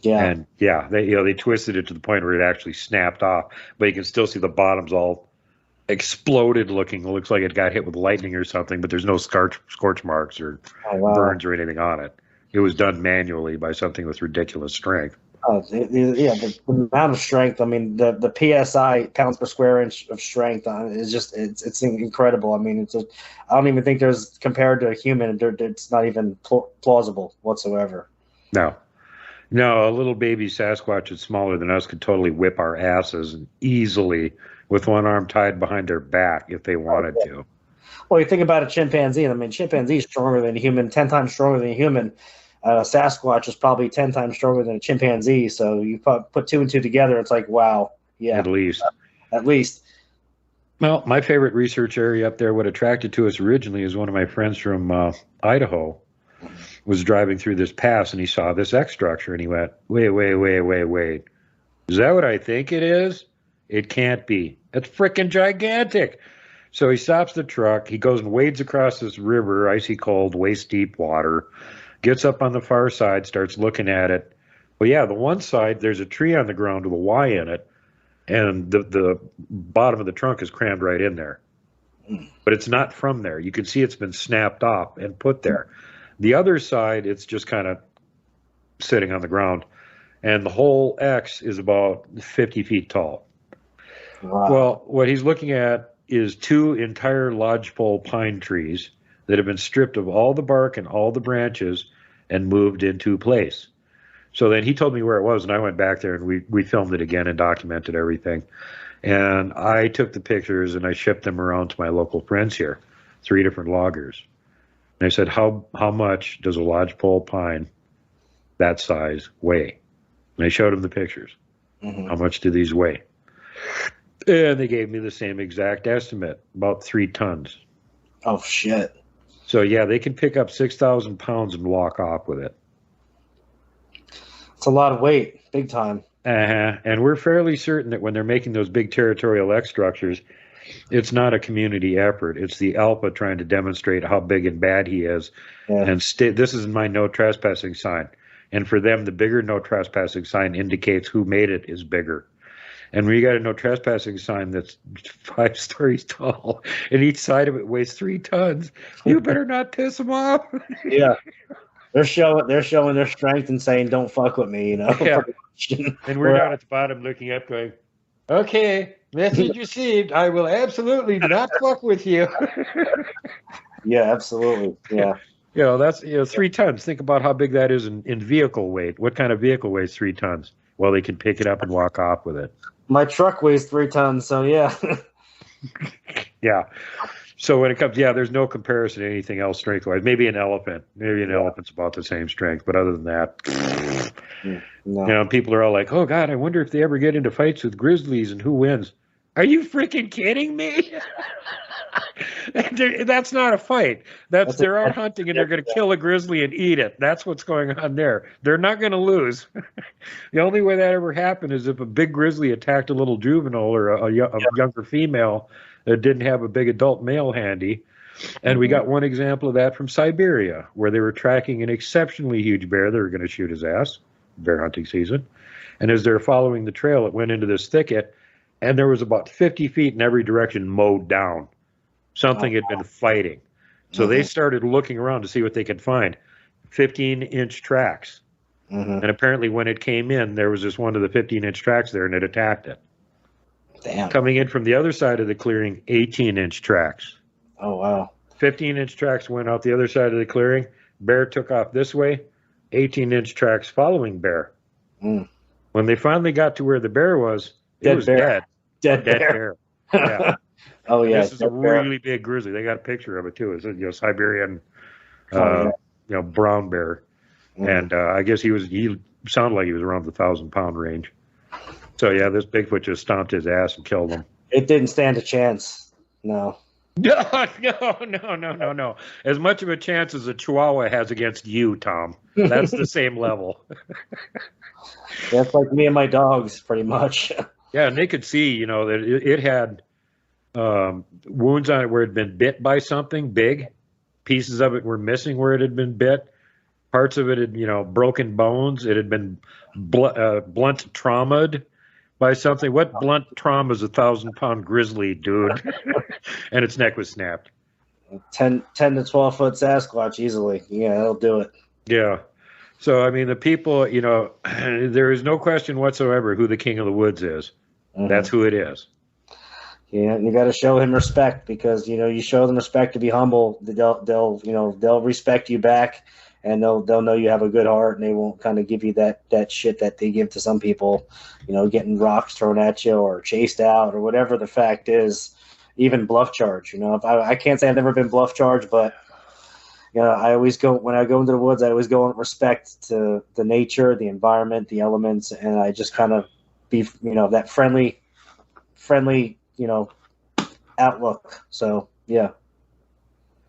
Yeah. And they twisted it to the point where it actually snapped off, but you can still see the bottom's all exploded looking. It looks like it got hit with lightning or something, but there's no scorch marks or burns or anything on it. It was done manually by something with ridiculous strength. Oh, the amount of strength. I mean, the PSI, pounds per square inch of strength, is just it's incredible. I mean, I don't even think there's, compared to a human, it's not even plausible whatsoever. No, a little baby Sasquatch that's smaller than us could totally whip our asses easily with one arm tied behind their back if they wanted to. Well, you think about a chimpanzee. I mean, chimpanzee is stronger than a human, 10 times stronger than a human. Sasquatch is probably 10 times stronger than a chimpanzee. So you put two and two together, it's like, wow. Yeah. At least. Well, my favorite research area up there, what attracted to us originally, is one of my friends from Idaho. was driving through this pass and he saw this X structure and he went, wait. Is that what I think it is? It can't be. It's freaking gigantic. So he stops the truck. He goes and wades across this river, icy cold, waist deep water, gets up on the far side, starts looking at it. Well, yeah, the one side, there's a tree on the ground with a Y in it, and the bottom of the trunk is crammed right in there. But it's not from there. You can see it's been snapped off and put there. The other side, it's just kind of sitting on the ground. And the whole X is about 50 feet tall. Wow. Well, what he's looking at is 2 entire lodgepole pine trees that have been stripped of all the bark and all the branches and moved into place. So then he told me where it was, and I went back there and we filmed it again and documented everything. And I took the pictures and I shipped them around to my local friends here, 3 different loggers. And I said, how much does a lodgepole pine that size weigh? And I showed them the pictures. How much do these weigh? And they gave me the same exact estimate, about 3 tons. Oh, shit. So, yeah, they can pick up 6,000 pounds and walk off with it. It's a lot of weight, big time. And we're fairly certain that when they're making those big territorial X structures, it's not a community effort. It's the Alpha trying to demonstrate how big and bad he is. Yeah. And this is my no trespassing sign. And for them, the bigger no trespassing sign indicates who made it is bigger. And when you got a no trespassing sign that's 5 stories tall and each side of it weighs 3 tons, you better not piss them off. Yeah. They're showing their strength and saying, don't fuck with me, you know. Yeah. And we're down at the bottom looking up going, okay, message received. I will absolutely not fuck with you. Yeah, absolutely. Yeah. You know, that's 3 tons. Think about how big that is in vehicle weight. What kind of vehicle weighs 3 tons? Well, they can pick it up and walk off with it. My truck weighs 3 tons, so yeah. Yeah. So when it comes, there's no comparison to anything else strength-wise. Maybe an elephant. Maybe an elephant's about the same strength, but other than that, no. You know, people are all like, "Oh God, I wonder if they ever get into fights with grizzlies and who wins." Are you freaking kidding me? That's not a fight. They're out hunting and they're going to kill a grizzly and eat it. That's what's going on there. They're not going to lose. The only way that ever happened is if a big grizzly attacked a little juvenile or a younger female that didn't have a big adult male handy. And we got one example of that from Siberia, where they were tracking an exceptionally huge bear. They were going to shoot his ass, bear hunting season. And as they're following the trail, it went into this thicket, and there was about 50 feet in every direction mowed down. Something had been fighting. So they started looking around to see what they could find. 15-inch tracks. And apparently when it came in, there was just one of the 15-inch tracks there, and it attacked it. Damn. Coming in from the other side of the clearing, 18-inch tracks. Oh, wow. 15-inch tracks went out the other side of the clearing. Bear took off this way. 18-inch tracks following bear. When they finally got to where the bear was, it was dead. Dead bear. Yeah. Oh, yeah. This is a really big grizzly. They got a picture of it, too. It's a Siberian brown bear. And I guess he sounded like he was around the 1,000-pound range. So, yeah, this Bigfoot just stomped his ass and killed him. It didn't stand a chance. No. No. As much of a chance as a Chihuahua has against you, Tom. That's the same level. That's like me and my dogs, pretty much. Yeah, and they could see, that it had wounds on it where it had been bit by something big. Pieces of it were missing where it had been bit. Parts of it had, broken bones. It had been blunt traumaed by something. What blunt trauma is a 1,000-pound grizzly, dude? And its neck was snapped. 10 to 12 foot Sasquatch easily. Yeah, that'll do it. Yeah. So, I mean, the people, there is no question whatsoever who the king of the woods is. That's who it is. Yeah, and you got to show him respect because, you show them respect to be humble. They'll respect you back. And they'll know you have a good heart, and they won't kind of give you that shit that they give to some people, getting rocks thrown at you or chased out or whatever the fact is, even bluff charge. I can't say I've never been bluff charged, but I always go when I go into the woods. I always go in respect to the nature, the environment, the elements, and I just kind of be that friendly, outlook. So yeah.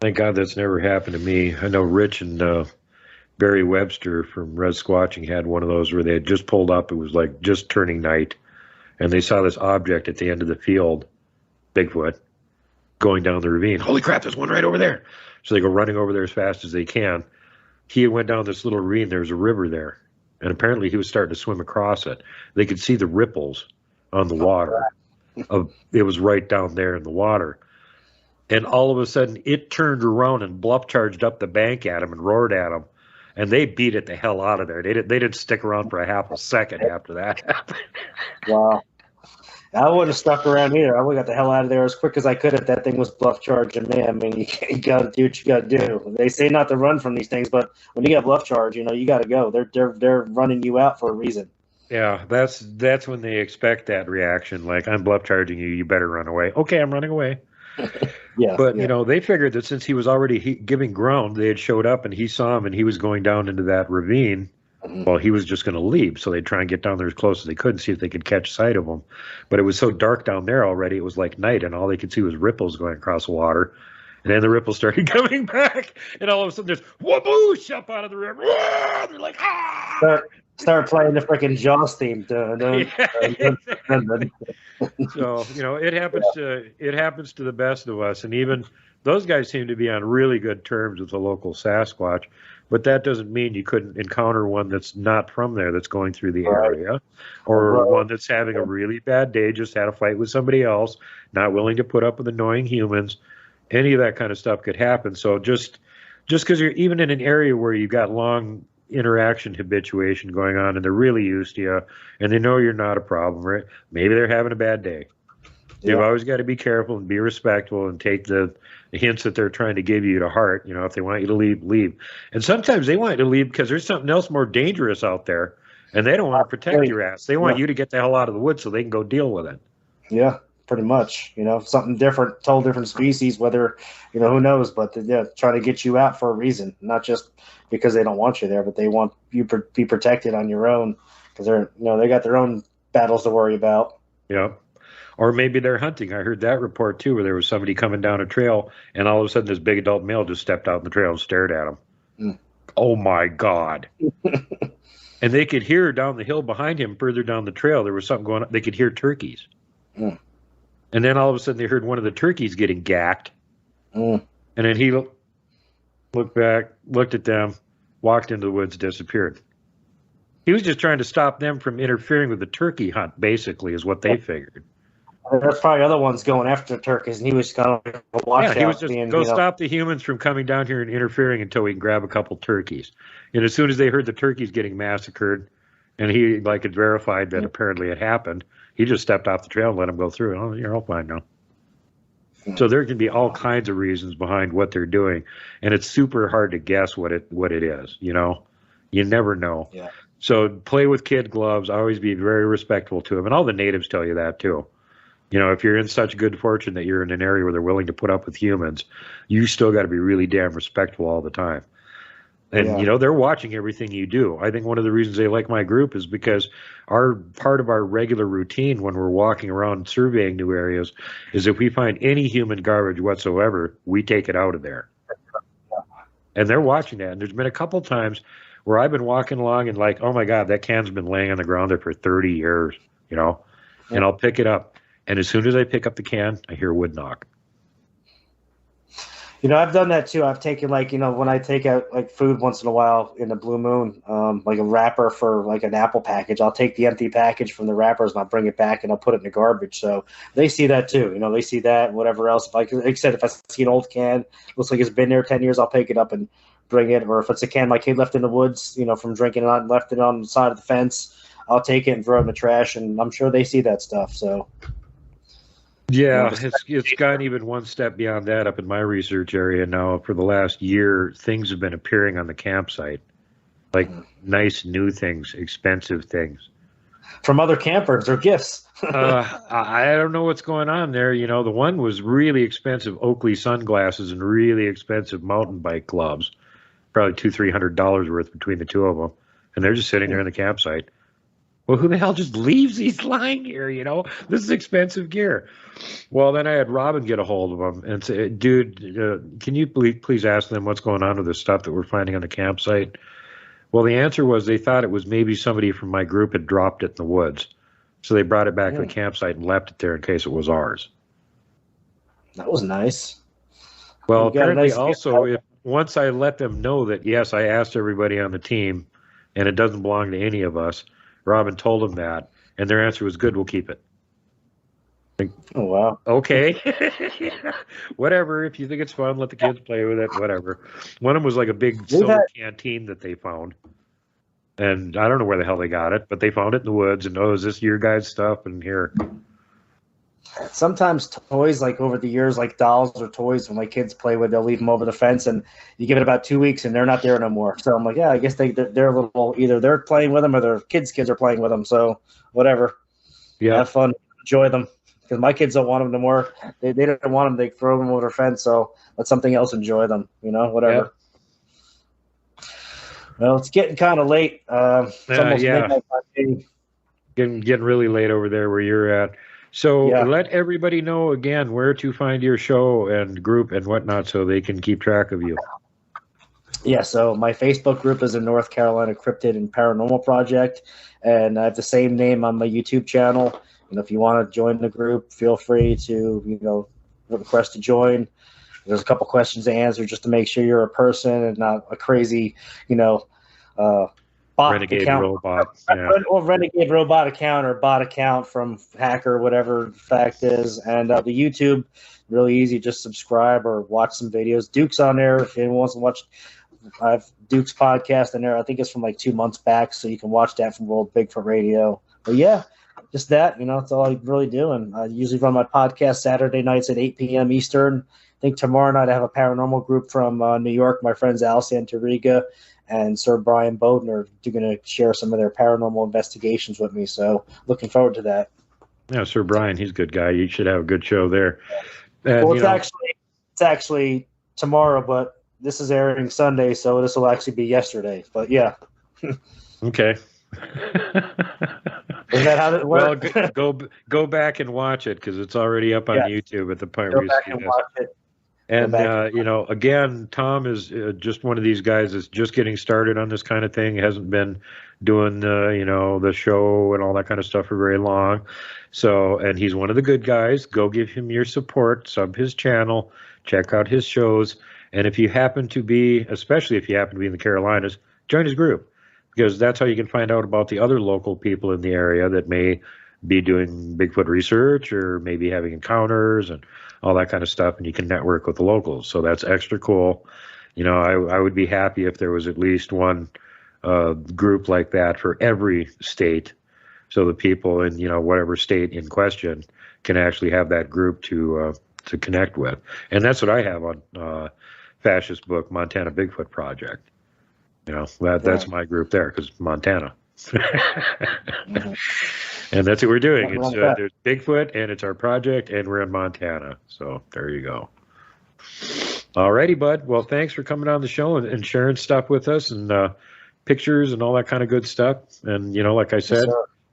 Thank God that's never happened to me. I know Rich and Barry Webster from Res Squatching had one of those where they had just pulled up. It was like just turning night, and they saw this object at the end of the field, Bigfoot, going down the ravine. Holy crap, there's one right over there. So they go running over there as fast as they can. He went down this little ravine. There was a river there, and apparently he was starting to swim across it. They could see the ripples on the water. It was right down there in the water. And all of a sudden, it turned around and bluff charged up the bank at him and roared at him. And they beat it the hell out of there. They didn't stick around for a half a second after that happened. Wow. I would have stuck around here. I would have got the hell out of there as quick as I could if that thing was bluff charging me. I mean, you got to do what you got to do. They say not to run from these things, but when you got bluff charge, you know, you got to go. They're running you out for a reason. Yeah, that's when they expect that reaction. Like, I'm bluff charging you. You better run away. Okay, I'm running away. Yeah, but you know, they figured that since he was already giving ground, they had showed up and he saw him and he was going down into that ravine. Well, he was just going to leave, so they'd try and get down there as close as they could and see if they could catch sight of him. But it was so dark down there already; it was like night, and all they could see was ripples going across the water. And then the ripples started coming back, and all of a sudden there's whoopoosh up out of the river. They're like, ah! Start playing the freaking Jaws theme. So, you know, it happens to the best of us, and even those guys seem to be on really good terms with the local Sasquatch. But that doesn't mean you couldn't encounter one that's not from there, that's going through the area, or one that's having a really bad day, just had a fight with somebody else, not willing to put up with annoying humans. Any of that kind of stuff could happen. So just because you're even in an area where you've got long interaction habituation going on and they're really used to you and they know you're not a problem, right? Maybe they're having a bad day. You've always got to be careful and be respectful and take the hints that they're trying to give you to heart. You know, if they want you to leave, leave. And sometimes they want you to leave because there's something else more dangerous out there, and they don't want to protect your ass. They want you to get the hell out of the woods so they can go deal with it. Yeah, pretty much. You know, something different, total different species, whether, you know, who knows, but they're trying to get you out for a reason, not just because they don't want you there, but they want you to be protected on your own because they're, you know, they got their own battles to worry about. Yeah. Or maybe they're hunting. I heard that report too, where there was somebody coming down a trail, and all of a sudden this big adult male just stepped out in the trail and stared at him. Oh my God. And they could hear down the hill behind him, further down the trail, there was something going on. They could hear turkeys. And then all of a sudden they heard one of the turkeys getting gacked. And then he looked back, looked at them, walked into the woods, disappeared. He was just trying to stop them from interfering with the turkey hunt, basically, is what they figured. There's probably other ones going after the turkeys, and he was kind of watch out. He was just go stop the humans from coming down here and interfering until we can grab a couple turkeys. And as soon as they heard the turkeys getting massacred, and he like had verified that apparently it happened, he just stepped off the trail and let them go through. Oh, you're all fine now. So there can be all kinds of reasons behind what they're doing, and it's super hard to guess what it is. You know, you never know. Yeah. So play with kid gloves. Always be very respectful to them, and all the natives tell you that too. You know, if you're in such good fortune that you're in an area where they're willing to put up with humans, you still got to be really damn respectful all the time. And, you know, they're watching everything you do. I think one of the reasons they like my group is because part of our regular routine when we're walking around surveying new areas is if we find any human garbage whatsoever, we take it out of there. And they're watching that. And there's been a couple times where I've been walking along and like, oh my God, that can's been laying on the ground there for 30 years, you know, and I'll pick it up. And as soon as I pick up the can, I hear wood knock. You know, I've done that too. I've taken, like, you know, when I take out like food once in a while in the Blue Moon, like a wrapper for like an apple package, I'll take the empty package from the wrappers and I'll bring it back and I'll put it in the garbage. So they see that too. You know, they see that, whatever else. Like I said, if I see an old can, looks like it's been there 10 years, I'll pick it up and bring it. Or if it's a can my kid left in the woods, you know, from drinking it and left it on the side of the fence, I'll take it and throw it in the trash. And I'm sure they see that stuff. So. Yeah, it's gone even one step beyond that up in my research area now. For the last year, things have been appearing on the campsite, like nice new things, expensive things. From other campers or gifts. I don't know what's going on there. You know, the one was really expensive Oakley sunglasses and really expensive mountain bike gloves, probably $200-300 worth between the two of them. And they're just sitting there in the campsite. Well, who the hell just leaves these lying here, you know? This is expensive gear. Well, then I had Robin get a hold of them and say, dude, can you please ask them what's going on with this stuff that we're finding on the campsite? Well, the answer was they thought it was maybe somebody from my group had dropped it in the woods. So they brought it back to the campsite and left it there in case it was ours. That was nice. Well, apparently also, once I let them know that, yes, I asked everybody on the team and it doesn't belong to any of us, Robin told them that, and their answer was, good, we'll keep it. Oh, wow. Okay. Whatever. If you think it's fun, let the kids play with it, whatever. One of them was like a big silver canteen that they found. And I don't know where the hell they got it, but they found it in the woods. And, oh, is this your guys' stuff? And here. Sometimes toys, like over the years, like dolls or toys, when my kids play with, they'll leave them over the fence, and you give it about 2 weeks, and they're not there no more. So I'm like, yeah, I guess they're a little, either they're playing with them or their kids are playing with them. So whatever. Yeah. Have fun. Enjoy them. Because my kids don't want them no more. They don't want them. They throw them over the fence. So let something else enjoy them. Whatever. Yeah. Well, it's getting kind of late. It's almost midnight. Getting really late over there where you're at. So let everybody know again where to find your show and group and whatnot so they can keep track of you. Yeah, so my Facebook group is the North Carolina Cryptid and Paranormal Project, and I have the same name on my YouTube channel. If you want to join the group, feel free to, request to join. There's a couple questions to answer just to make sure you're a person and not a crazy, bot renegade account. Robot. Yeah. Or renegade robot account or bot account from hacker, whatever the fact is. And the YouTube, really easy. Just subscribe or watch some videos. Duke's on there if anyone wants to watch. I have Duke's podcast in there. I think it's from like 2 months back, so you can watch that from World Bigfoot Radio. But yeah, just that, that's all I really do. And I usually run my podcast Saturday nights at 8 p.m. Eastern. I think tomorrow night I have a paranormal group from New York. My friends Al Santoriga and Sir Brian Bowden are going to share some of their paranormal investigations with me. So looking forward to that. Yeah, Sir Brian, he's a good guy. You should have a good show there. And, well, it's actually tomorrow, but this is airing Sunday, so this will actually be yesterday. But yeah. Okay. Is that how it works? Well, go back and watch it because it's already up on YouTube at the point where you see this. Watch it. And, again, Tom is just one of these guys that's just getting started on this kind of thing. He hasn't been doing, the show and all that kind of stuff for very long. So, and he's one of the good guys. Go give him your support, sub his channel, check out his shows. And if you happen to be, especially if you happen to be in the Carolinas, join his group because that's how you can find out about the other local people in the area that may be doing Bigfoot research or maybe having encounters and all that kind of stuff, and you can network with the locals. So that's extra cool. I would be happy if there was at least one group like that for every state, so the people in whatever state in question can actually have that group to connect with. And that's what I have on Fascist Book, Montana Bigfoot Project. That's my group there because Montana. And that's what we're doing. It's there's Bigfoot, and it's our project, and we're in Montana. So there you go. All righty, bud. Well, thanks for coming on the show and sharing stuff with us and pictures and all that kind of good stuff. And, like I said,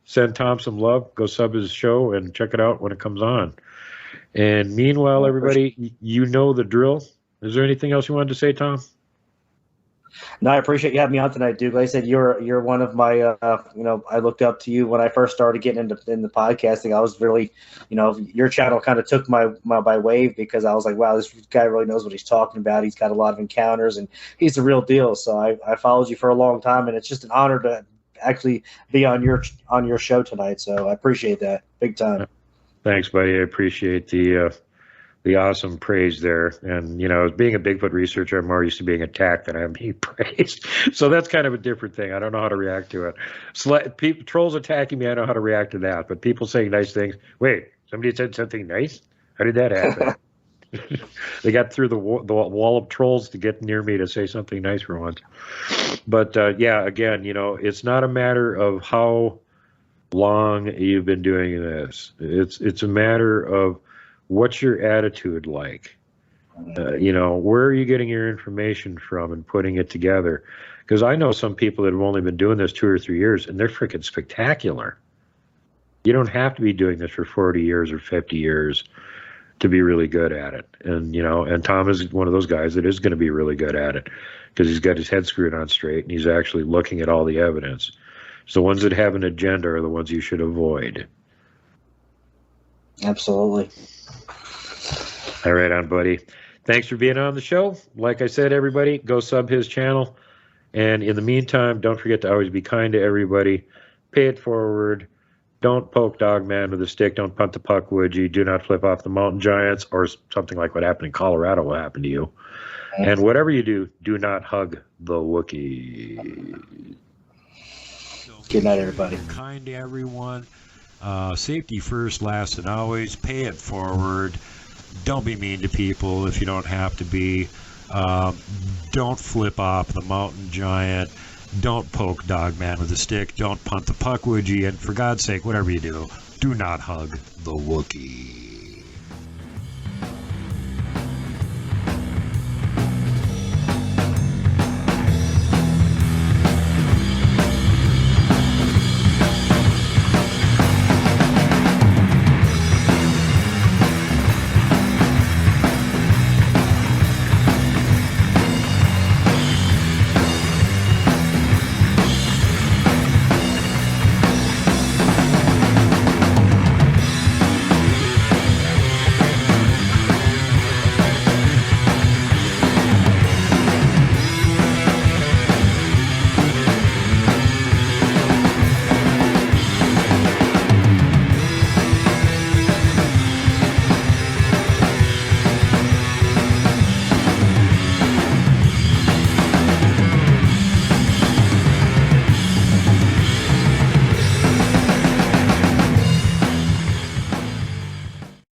send Tom some love. Go sub his show and check it out when it comes on. And meanwhile, everybody, you know the drill. Is there anything else you wanted to say, Tom? No, I appreciate you having me on tonight, Duke. Like I said, you're one of my, I looked up to you when I first started getting into podcasting. I was really, your channel kind of took my wave because I was like, wow, this guy really knows what he's talking about. He's got a lot of encounters and he's the real deal. So I followed you for a long time, and it's just an honor to actually be on your show tonight. So I appreciate that big time. Thanks, buddy. I appreciate the awesome praise there. And, as being a Bigfoot researcher, I'm more used to being attacked than I'm being praised. So that's kind of a different thing. I don't know how to react to it. Trolls attacking me, I know how to react to that. But people saying nice things, wait, somebody said something nice? How did that happen? They got through the wall of trolls to get near me to say something nice for once. But, again, it's not a matter of how long you've been doing this. It's a matter of what's your attitude like? Where are you getting your information from and putting it together? Because I know some people that have only been doing this 2 or 3 years, and they're freaking spectacular. You don't have to be doing this for 40 years or 50 years. to be really good at it. And, you know, and Tom is one of those guys that is going to be really good at it because he's got his head screwed on straight and he's actually looking at all the evidence. So the ones that have an agenda are the ones you should avoid. Absolutely. All right, on, buddy. Thanks for being on the show. Like I said, everybody, go sub his channel. And in the meantime, don't forget to always be kind to everybody. Pay it forward. Don't poke Dogman with a stick. Don't punt the puck, would you? Do not flip off the mountain giants, or something like what happened in Colorado will happen to you. And whatever you do, do not hug the Wookiee. Good night, everybody. Kind to everyone. Safety first, last, and always. Pay it forward. Don't be mean to people if you don't have to be. Don't flip off the mountain giant. Don't poke Dogman with a stick. Don't punt the puck, would you? And for God's sake, whatever you do, do not hug the Wookiee.